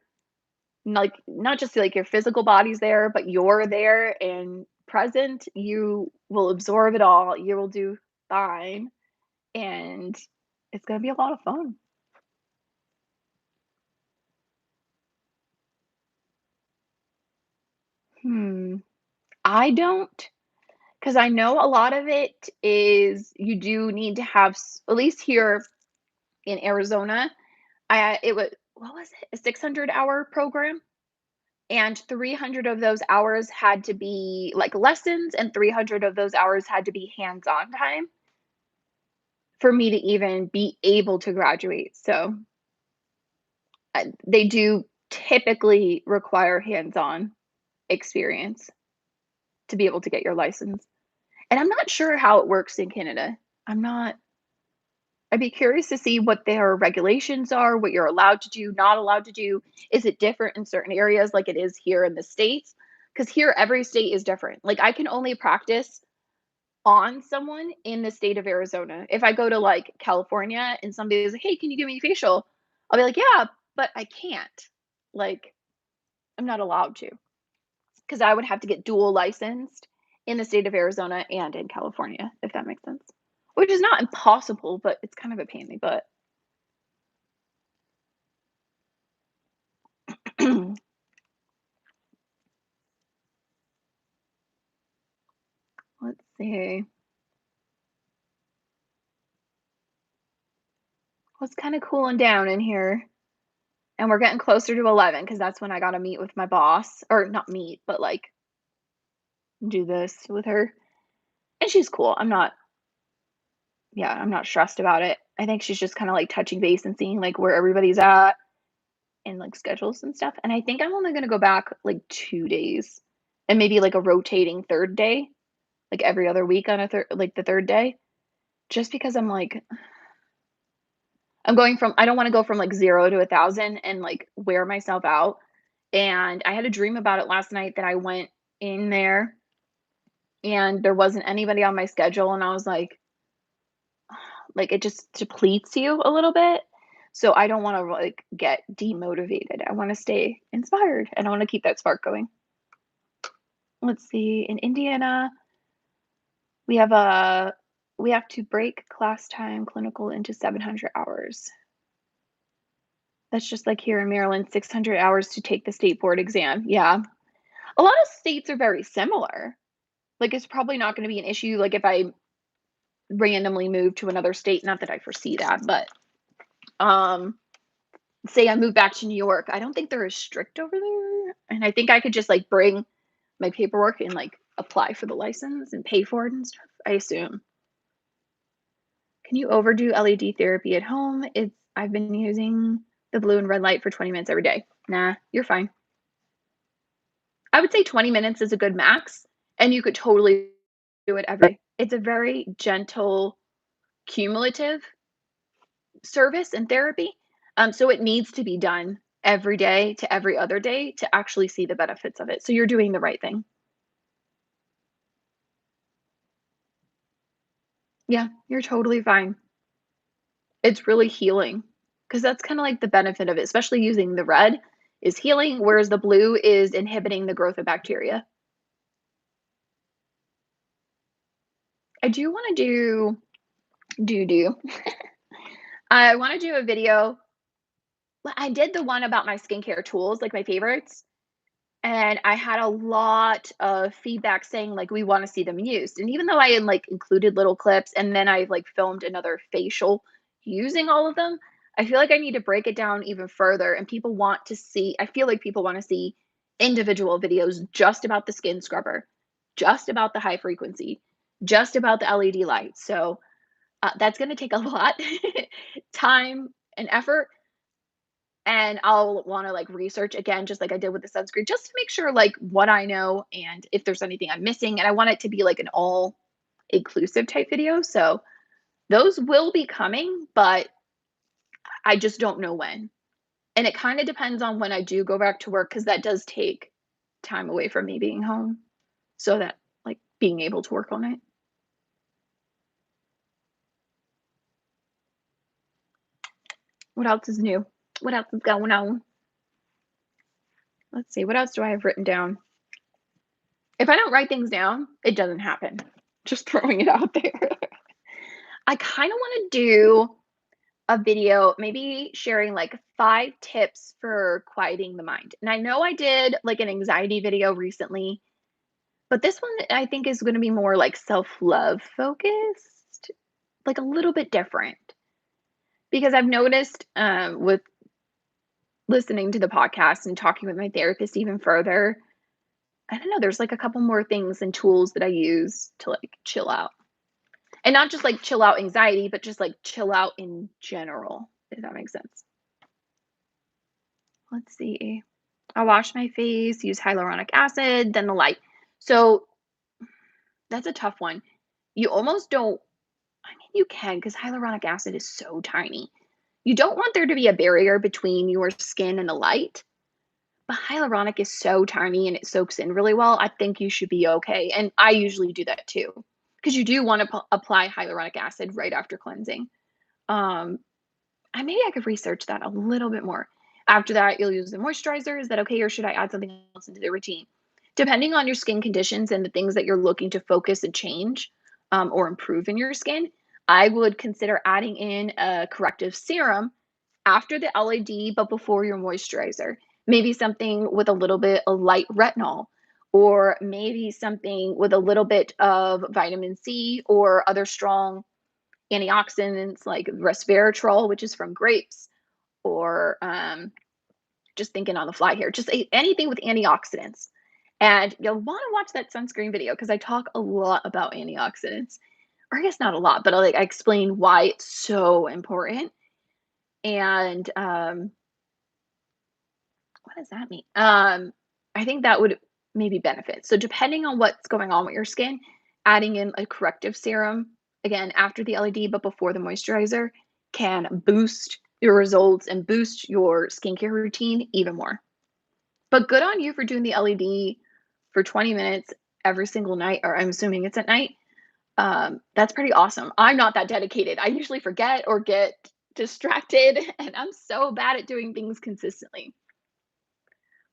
A: like, not just, like, your physical body's there, but you're there and present, you will absorb it all, you will do fine, and it's gonna be a lot of fun. Hmm, I don't, because I know a lot of it is you do need to have at least here in Arizona, it was what was it? A 600-hour program, and 300 of those hours had to be, like, lessons, and 300 of those hours had to be hands-on time for me to even be able to graduate. So, they do typically require hands-on experience to be able to get your license, and I'm not sure how it works in Canada. I'm not I'd be curious to see what their regulations are, what you're allowed to do, not allowed to do. Is it different in certain areas like it is here in the States? Because here, every state is different. Like, I can only practice on someone in the state of Arizona. If I go to, like, California and somebody's like, "Hey, can you give me a facial?" I'll be like, "Yeah, but I can't." Like, I'm not allowed to because I would have to get dual licensed in the state of Arizona and in California, if that makes sense. Which is not impossible, but it's kind of a pain in the butt. Let's see. Well, it's kinda cooling down in here, and we're getting closer to 11 because that's when I gotta meet with my boss, or not meet, but, like, do this with her, and she's cool. I'm not stressed about it. I think she's just kinda, like, touching base and seeing, like, where everybody's at and, like, schedules and stuff, and I think I'm only gonna go back, like, 2 days and maybe, like, a rotating 3rd day, like, every other week on a the 3rd day, just because I'm going from I don't wanna go from, like, 0 to 1,000 and, like, wear myself out, and I had a dream about it last night that I went in there and there wasn't anybody on my schedule, and I was like, it just depletes you a little bit, so I don't wanna, like, get demotivated. I wanna stay inspired, and I wanna keep that spark going. Let's see, in Indiana, we have a we have to break class time clinical into 700 hours. That's just like here in Maryland, 600 hours to take the state board exam. Yeah. A lot of states are very similar. Like, it's probably not gonna be an issue, like, if I randomly move to another state, not that I foresee that, but, um, say I move back to New York, I don't think they're as strict over there, and I think I could just, like, bring my paperwork and, like, apply for the license and pay for it and stuff, I assume. Can you overdo LED therapy at home? I've been using the blue and red light for 20 minutes every day. Nah, you're fine. I would say 20 minutes is a good max, and you could totally do it every day. It's a very gentle, cumulative service and therapy, so it needs to be done every day to every other day to actually see the benefits of it, so you're doing the right thing. Yeah, you're totally fine. It's really healing, because that's kinda like the benefit of it, especially using the red is healing, whereas the blue is inhibiting the growth of bacteria. I do wanna do I wanna do a video. Well, I did the one about my skincare tools, like my favorites, And I had a lot of feedback saying, like, "We wanna see them used." And even though I had, like, included little clips and then I, like, filmed another facial using all of them, I feel like I need to break it down even further, and people want to see I feel like people wanna see individual videos just about the skin scrubber, just about the high frequency, just about the LED lights. So, that's gonna take a lot time and effort, and I'll wanna, like, research again, just like I did with the sunscreen, just to make sure, like, what I know and if there's anything I'm missing, and I want it to be, like, an all-inclusive type video, so those will be coming, but I just don't know when. And it kinda depends on when I do go back to work, because that does take time away from me being home, so that, like, being able to work on it. What else is new? What else is going on? Let's see, what else do I have written down? If I don't write things down, it doesn't happen. Just throwing it out there. I kinda wanna do a video, maybe sharing, like, 5 tips for quieting the mind. And I know I did, like, an anxiety video recently, but this one I think is gonna be more, like, self-love focused, like, a little bit different. Because I've noticed, with listening to the podcast and talking with my therapist even further, I don't know, there's, like, a couple more things and tools that I use to, like, chill out. And not just, like, chill out anxiety, but just, like, chill out in general, if that makes sense. Let's see. I wash my face, use hyaluronic acid, then the light. So, that's a tough one. You almost don't I mean, you can, because hyaluronic acid is so tiny. You don't want there to be a barrier between your skin and the light, but hyaluronic is so tiny and it soaks in really well, I think you should be okay, and I usually do that too, because you do wanna apply hyaluronic acid right after cleansing. Um, maybe I could research that a little bit more. After that, you'll use the moisturizer. Is that okay, or should I add something else into the routine? Depending on your skin conditions and the things that you're looking to focus and change, or improve in your skin, I would consider adding in a corrective serum after the LED, but before your moisturizer. Maybe something with a little bit of light retinol, or maybe something with a little bit of vitamin C or other strong antioxidants like resveratrol, which is from grapes, or just thinking on the fly here, just anything with antioxidants. And you'll want to watch that sunscreen video because I talk a lot about antioxidants, or I guess not a lot, but I explain why it's so important. And what does that mean? I think that would maybe benefit. So depending on what's going on with your skin, adding in a corrective serum, again, after the LED, but before the moisturizer, can boost your results and boost your skincare routine even more. But good on you for doing the LED for 20 minutes every single night, or I'm assuming it's at night. That's pretty awesome. I'm not that dedicated. I usually forget or get distracted, and I'm so bad at doing things consistently.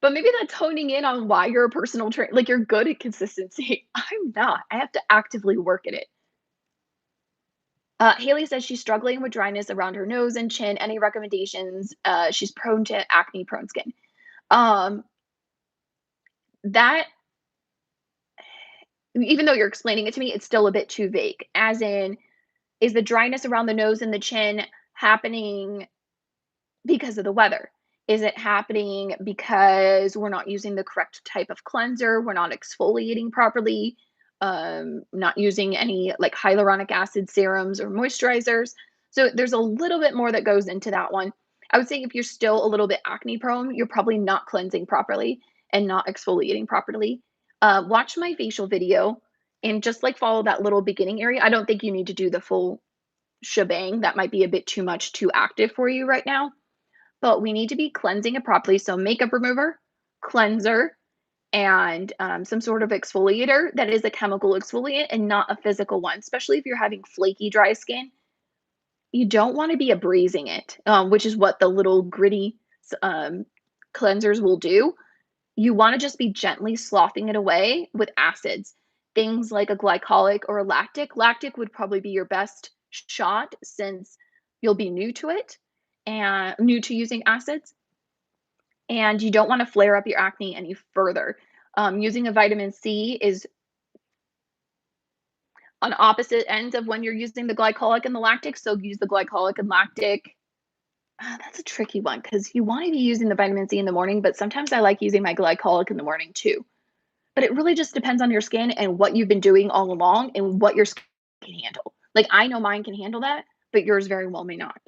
A: But maybe that's honing in on why you're a personal trainer. Like, you're good at consistency. I'm not. I have to actively work at it. Haley says she's struggling with dryness around her nose and chin. Any recommendations? She's prone to acne prone skin. Um, that, even though you're explaining it to me, it's still a bit too vague. As in, is the dryness around the nose and the chin happening because of the weather? Is it happening because we're not using the correct type of cleanser? We're not exfoliating properly, not using any like hyaluronic acid serums or moisturizers. So there's a little bit more that goes into that one. I would say if you're still a little bit acne prone, you're probably not cleansing properly and not exfoliating properly. Watch my facial video and just like follow that little beginning area. I don't think you need to do the full shebang. That might be a bit too much, too active for you right now, but we need to be cleansing it properly. So makeup remover, cleanser, and some sort of exfoliator that is a chemical exfoliant and not a physical one, especially if you're having flaky, dry skin. You don't want to be abrasing it, which is what the little gritty um, cleansers will do. You want to just be gently sloughing it away with acids. Things like a glycolic or a lactic. Lactic would probably be your best shot since you'll be new to it and new to using acids. and you don't want to flare up your acne any further. Using a vitamin C is on opposite ends of when you're using the glycolic and the lactic. So use the glycolic and lactic. That's a tricky one because you want to be using the vitamin C in the morning, but sometimes I like using my glycolic in the morning too. But it really just depends on your skin and what you've been doing all along and what your skin can handle. Like I know mine can handle that, but yours very well may not.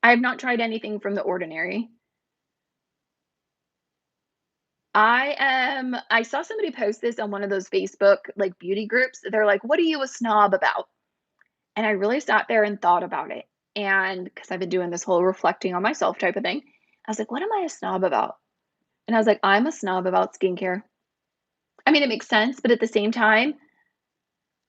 A: I have not tried anything from The Ordinary. I saw somebody post this on one of those Facebook, like, beauty groups. They're like, "What are you a snob about?" And I really sat there and thought about it, and because 'cause I've been doing this whole reflecting on myself type of thing, I was like, "What am I a snob about?" And I was like, "I'm a snob about skincare." I mean, it makes sense, but at the same time,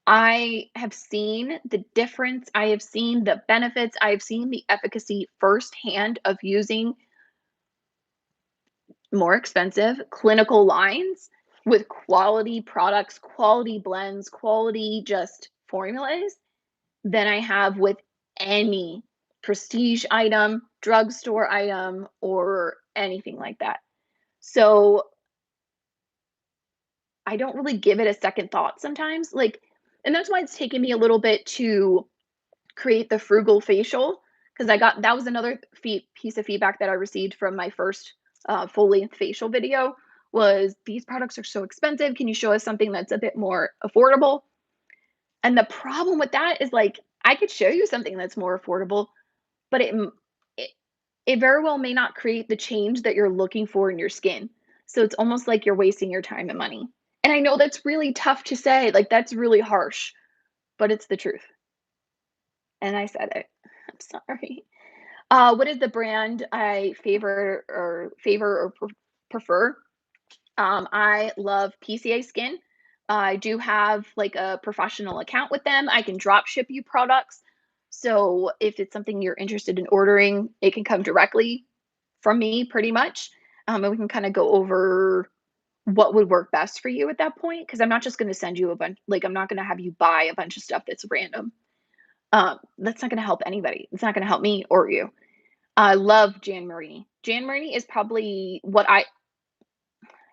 A: I have seen the difference, I have seen the benefits, I have seen the efficacy firsthand of using more expensive clinical lines with quality products, quality blends, quality just formulas than I have with any prestige item, drugstore item, or anything like that. So I don't really give it a second thought sometimes. Like, and that's why it's taken me a little bit to create the frugal facial because I got that was another piece of feedback that I received from my first full length facial video was these products are so expensive. Can you show us something that's a bit more affordable? And the problem with that is like I could show you something that's more affordable, but it it very well may not create the change that you're looking for in your skin. So it's almost like you're wasting your time and money. And I know that's really tough to say. Like that's really harsh, but it's the truth. And I said it. I'm sorry. What is the brand I favor or prefer? I love PCA Skin. I do have like a professional account with them. I can drop ship you products. So if it's something you're interested in ordering, it can come directly from me pretty much. And we can kind of go over what would work best for you at that point. Cause I'm not just going to send you a bunch, like, I'm not going to have you buy a bunch of stuff that's random. That's not going to help anybody. It's not going to help me or you. I love Jan Marini. Jan Marini is probably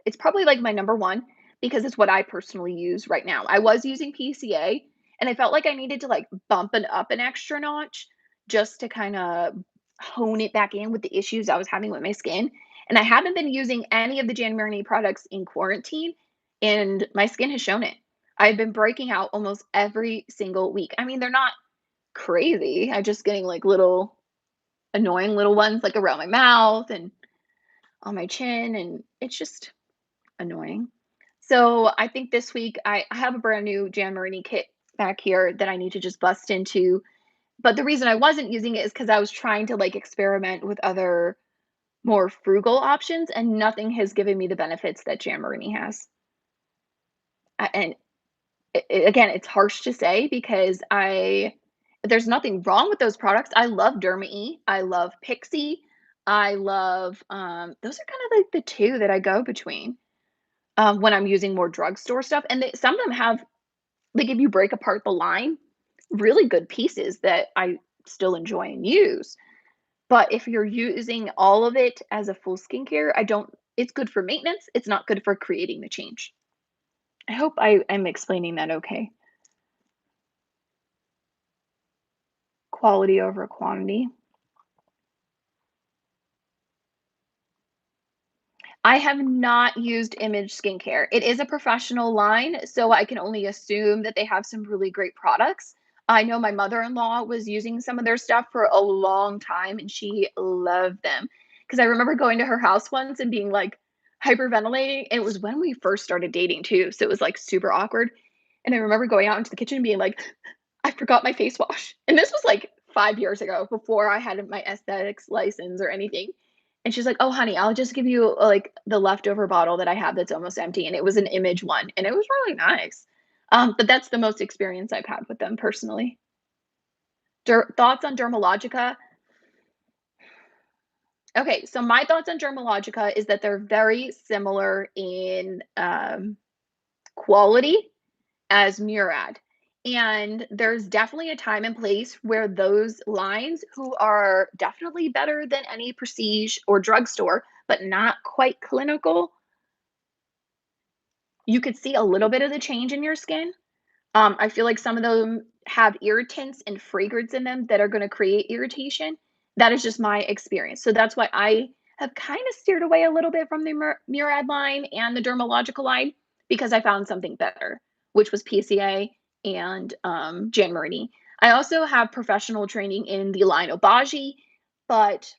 A: it's probably like my number one because it's what I personally use right now. I was using PCA and I felt like I needed to like bump it up an extra notch just to kind of hone it back in with the issues I was having with my skin. And I haven't been using any of the Jan Marini products in quarantine, and my skin has shown it. I've been breaking out almost every single week. I mean, they're not crazy. I'm just getting like little annoying little ones like around my mouth and on my chin, and it's just annoying. So I think this week I have a brand new Jan Marini kit back here that I need to just bust into. But the reason I wasn't using it is because I was trying to like experiment with other more frugal options, and nothing has given me the benefits that Jan Marini has. And again, it's harsh to say because there's nothing wrong with those products. I love Derma E. I love Pixie. I love those are kind of like the two that I go between when I'm using more drugstore stuff. And some of them have like if you break apart the line, really good pieces that I still enjoy and use. But if you're using all of it as a full skincare, I don't. It's good for maintenance. It's not good for creating the change. I hope I am explaining that okay. Quality over quantity. I have not used Image Skincare. It is a professional line, so I can only assume that they have some really great products. I know my mother-in-law was using some of their stuff for a long time, and she loved them. Because I remember going to her house once and being, like, hyperventilating. It was when we first started dating too, so it was, like, super awkward, and I remember going out into the kitchen and being like, "I forgot my face wash." And this was, like, 5 years ago before I had my aesthetics license or anything. And she's like, "Oh, honey, I'll just give you, like, the leftover bottle that I have that's almost empty," and it was an Image one, and it was really nice. But that's the most experience I've had with them personally. Thoughts on Dermalogica? Okay, so my thoughts on Dermalogica is that they're very similar in, quality as Murad. And there's definitely a time and place where those lines, who are definitely better than any prestige or drugstore, but not quite clinical, you could see a little bit of the change in your skin. I feel like some of them have irritants and fragrance in them that are gonna create irritation. That is just my experience. So that's why I have kinda steered away a little bit from the Murad line and the dermalogical line, because I found something better, which was PCA and, Jan Marini. I also have professional training in the line Obagi, but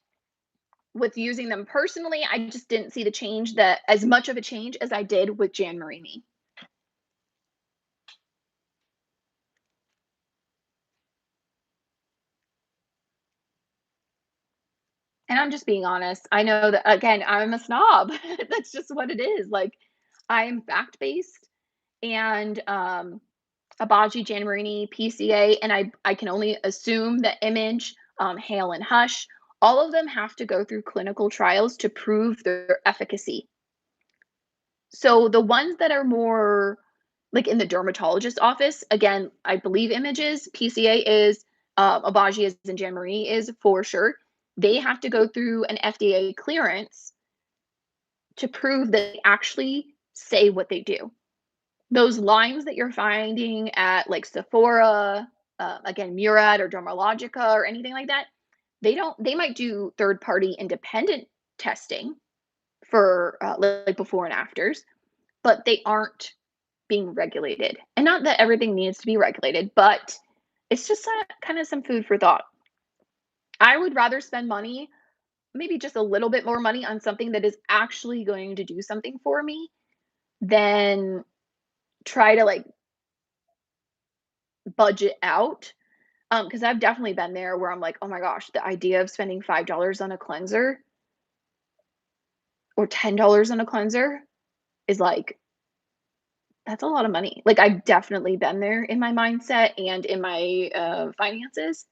A: with using them personally, I just didn't see the change, that as much of a change as I did with Jan Marini. And I'm just being honest. I know that, again, I'm a snob. That's just what it is. Like, I'm fact based, and Abaji, Janmarini, PCA, and I can only assume that Image, Hale, and Hush, all of them have to go through clinical trials to prove their efficacy. So the ones that are more like in the dermatologist office, again, I believe Images, PCA is, Abaji is, and Janmarini is for sure. They have to go through an FDA clearance to prove that they actually say what they do. Those lines that you're finding at like Sephora, again, Murad or Dermalogica or anything like that, they might do third party independent testing for like before and afters, but they aren't being regulated. And not that everything needs to be regulated, but it's just kind of some food for thought. I would rather spend money, maybe just a little bit more money, on something that is actually going to do something for me than try to like budget out. Because I've definitely been there where I'm like, oh my gosh, the idea of spending $5 on a cleanser or $10 on a cleanser is like, that's a lot of money. Like, I've definitely been there in my mindset and in my finances.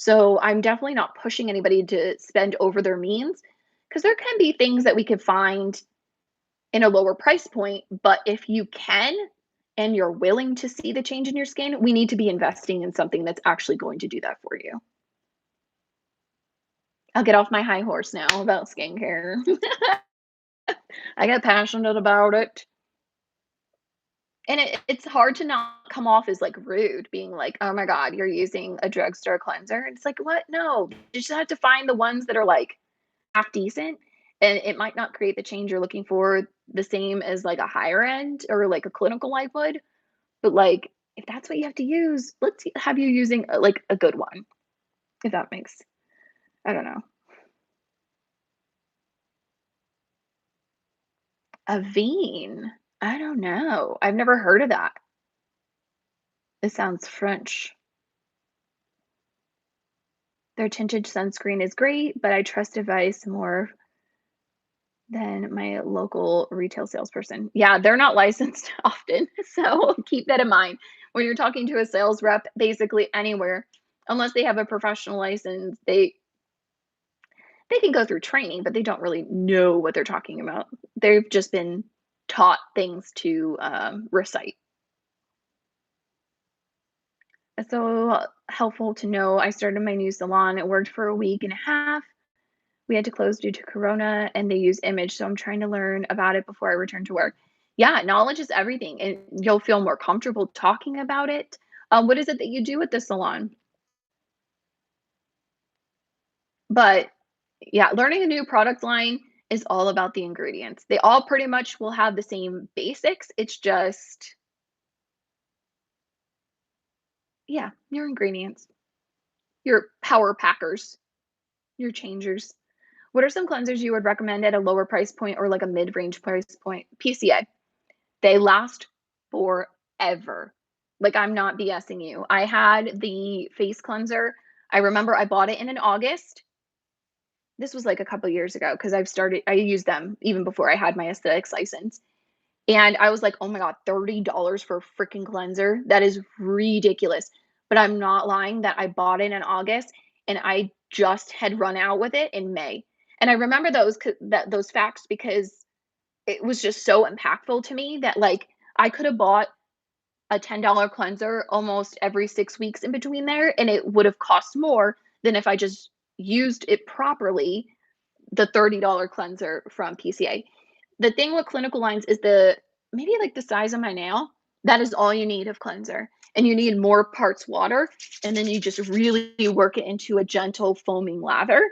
A: So I'm definitely not pushing anybody to spend over their means, because there can be things that we could find in a lower price point. But if you can and you're willing to see the change in your skin, we need to be investing in something that's actually going to do that for you. I'll get off my high horse now about skincare. I get passionate about it. And it's hard to not come off as like rude, being like, oh my God, you're using a drugstore cleanser. It's like, what? No, you just have to find the ones that are like half decent, and it might not create the change you're looking for the same as like a higher end or like a clinical life would. But like, if that's what you have to use, let's have you using like a good one, if that makes, I don't know. A Veen. I don't know. I've never heard of that. It sounds French. Their tinted sunscreen is great, but I trust advice more than my local retail salesperson. Yeah, they're not licensed often, so keep that in mind. When you're talking to a sales rep, basically anywhere, unless they have a professional license, they can go through training, but they don't really know what they're talking about. They've just been taught things to recite. It's so helpful to know. I started my new salon. It worked for a week and a half. We had to close due to corona, and they use Image, so I'm trying to learn about it before I return to work. Yeah, knowledge is everything, and you'll feel more comfortable talking about it. What is it that you do at the salon? But yeah, learning a new product line is all about the ingredients. They all pretty much will have the same basics. It's just, yeah, your ingredients, your power packers, your changers. What are some cleansers you would recommend at a lower price point or like a mid-range price point? PCA. They last forever. Like, I'm not BSing you. I had the face cleanser. I remember I bought it in August. This was like a couple years ago, because I used them even before I had my aesthetics license. And I was like, oh my God, $30 for a freaking cleanser. That is ridiculous. But I'm not lying that I bought it in August, and I just had run out with it in May. And I remember those facts because it was just so impactful to me that like I could have bought a $10 cleanser almost every 6 weeks in between there, and it would have cost more than if I just used it properly, the $30 cleanser from PCA. The thing with clinical lines is maybe like the size of my nail, that is all you need of cleanser. And you need more parts water, and then you just really work it into a gentle foaming lather.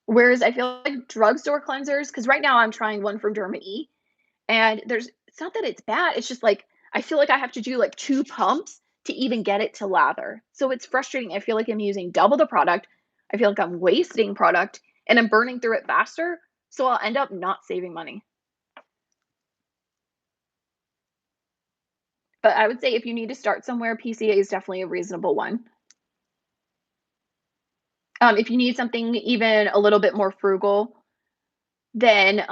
A: Whereas I feel like drugstore cleansers, because right now I'm trying one from Derma E, and it's not that it's bad, it's just like I feel like I have to do like 2 pumps to even get it to lather. So it's frustrating. I feel like I'm using double the product. I feel like I'm wasting product and I'm burning through it faster, so I'll end up not saving money. But I would say if you need to start somewhere, PCA is definitely a reasonable one. If you need something even a little bit more frugal, then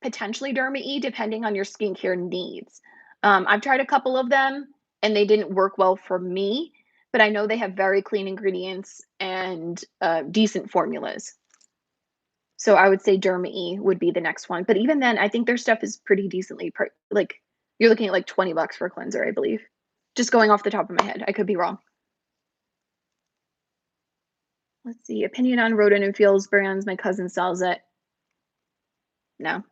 A: potentially Derma E, depending on your skincare needs. I've tried a couple of them and they didn't work well for me, but I know they have very clean ingredients and decent formulas. So I would say Derma E would be the next one. But even then, I think their stuff is pretty decently like you're looking at like 20 bucks for a cleanser, I believe. Just going off the top of my head. I could be wrong. Let's see. Opinion on Rodan and Fields brands. My cousin sells it. No.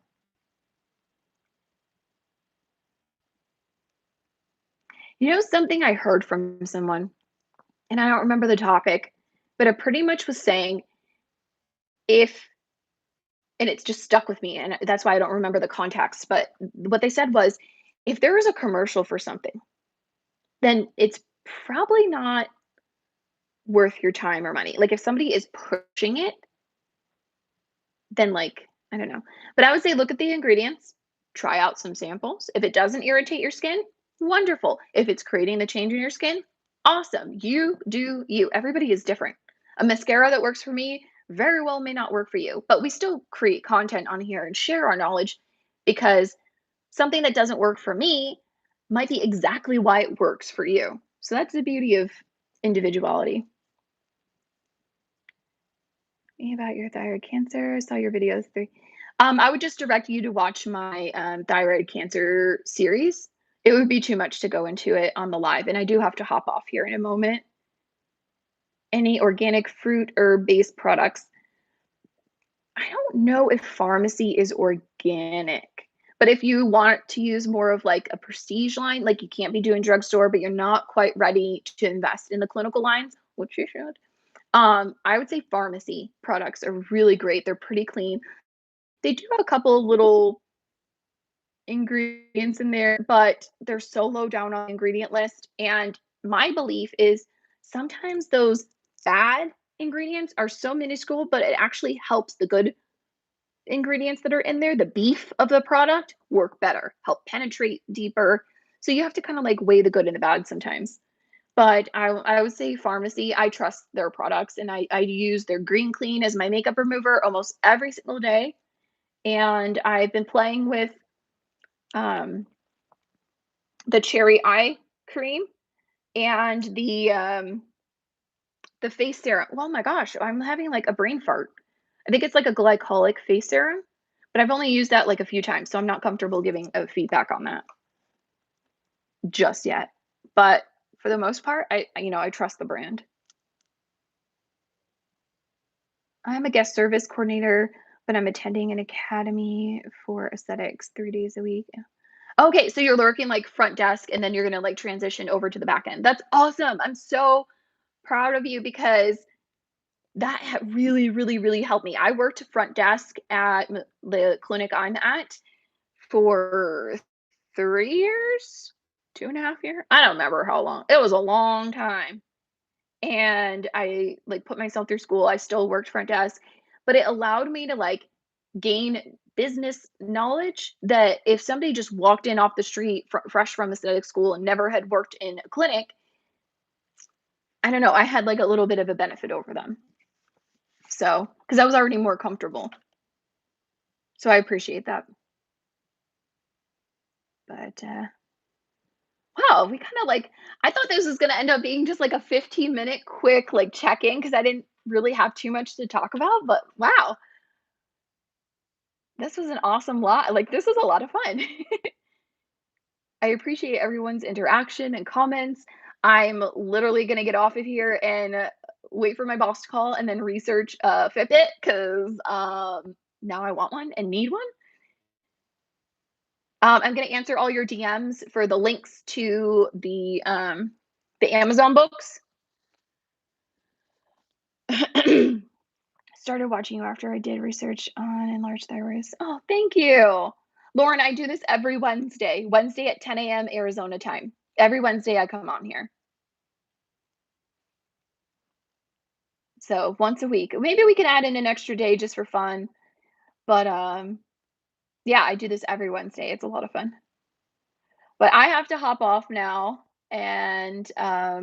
A: You know something I heard from someone, and I don't remember the topic, but it pretty much was saying if and it's just stuck with me, and that's why I don't remember the context, but what they said was, if there is a commercial for something, then it's probably not worth your time or money. Like, if somebody is pushing it, then, like, I don't know. But I would say look at the ingredients, try out some samples. If it doesn't irritate your skin, wonderful. If it's creating the change in your skin, awesome. You do you. Everybody is different. A mascara that works for me very well may not work for you, but we still create content on here and share our knowledge because something that doesn't work for me might be exactly why it works for you. So that's the beauty of individuality. Me about your thyroid cancer. I saw your videos. I would just direct you to watch my thyroid cancer series. It would be too much to go into it on the live, and I do have to hop off here in a moment. Any organic fruit or based products? I don't know if pharmacy is organic, but if you want to use more of like a prestige line, like you can't be doing drugstore, but you're not quite ready to invest in the clinical lines, which you should. I would say pharmacy products are really great. They're pretty clean. They do have a couple of little ingredients in there, but they're so low down on the ingredient list. And my belief is sometimes those bad ingredients are so minuscule, but it actually helps the good ingredients that are in there, the beef of the product, work better, help penetrate deeper. So you have to kind of like weigh the good and the bad sometimes. But I would say pharmacy, I trust their products and I use their green clean as my makeup remover almost every single day. And I've been playing with um, the cherry eye cream and the face serum. Oh my gosh, I'm having like a brain fart. I think it's like a glycolic face serum, but I've only used that like a few times, so I'm not comfortable giving a feedback on that just yet. But for the most part, I trust the brand. I'm a guest service coordinator, but I'm attending an academy for aesthetics 3 days a week. Okay, so you're working like front desk and then you're gonna like transition over to the back end. That's awesome. I'm so proud of you because that really, really, really helped me. I worked front desk at the clinic I'm at for 3 years, 2.5 years. I don't remember how long. It was a long time. And I like put myself through school. I still worked front desk, but it allowed me to like gain business knowledge that if somebody just walked in off the street fresh from aesthetic school and never had worked in a clinic, I don't know, I had like a little bit of a benefit over them. So, because I was already more comfortable. So I appreciate that. But wow, we kind of like, I thought this was going to end up being just like a 15-minute quick like check in because I didn't really have too much to talk about. But wow, this was an awesome lot. Like, this was a lot of fun. I appreciate everyone's interaction and comments. I'm literally gonna get off of here and wait for my boss to call and then research Fitbit because now I want one and need one. I'm gonna answer all your DMs for the links to the Amazon books. Started watching you after I did research on enlarged thyroid. Oh, thank you. Lauren, I do this every Wednesday at 10 a.m. Arizona time. Every Wednesday I come on here. So once a week. Maybe we can add in an extra day just for fun. But yeah, I do this every Wednesday. It's a lot of fun. But I have to hop off now. And I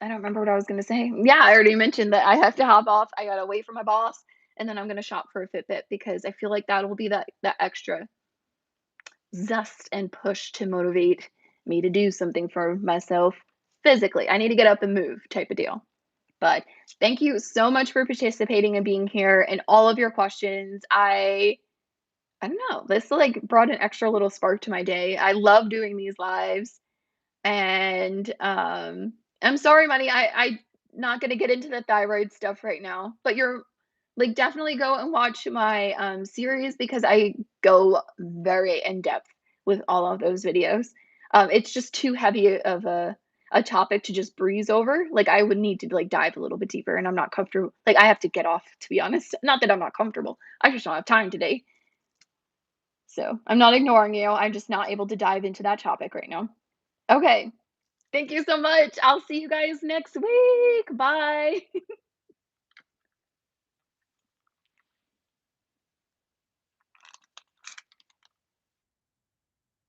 A: don't remember what I was gonna say. Yeah, I already mentioned that I have to hop off. I gotta wait for my boss, and then I'm gonna shop for a Fitbit because I feel like that will be that extra zest and push to motivate me to do something for myself physically. I need to get up and move type of deal. But thank you so much for participating and being here and all of your questions. I don't know, this like brought an extra little spark to my day. I love doing these lives. And I'm sorry, money. I not gonna get into the thyroid stuff right now. But you're like definitely go and watch my series because I go very in depth with all of those videos. It's just too heavy of a topic to just breeze over. Like I would need to like dive a little bit deeper and I'm not comfortable. Like I have to get off to be honest. Not that I'm not comfortable. I just don't have time today. So I'm not ignoring you. I'm just not able to dive into that topic right now. Okay. Thank you so much. I'll see you guys next week. Bye.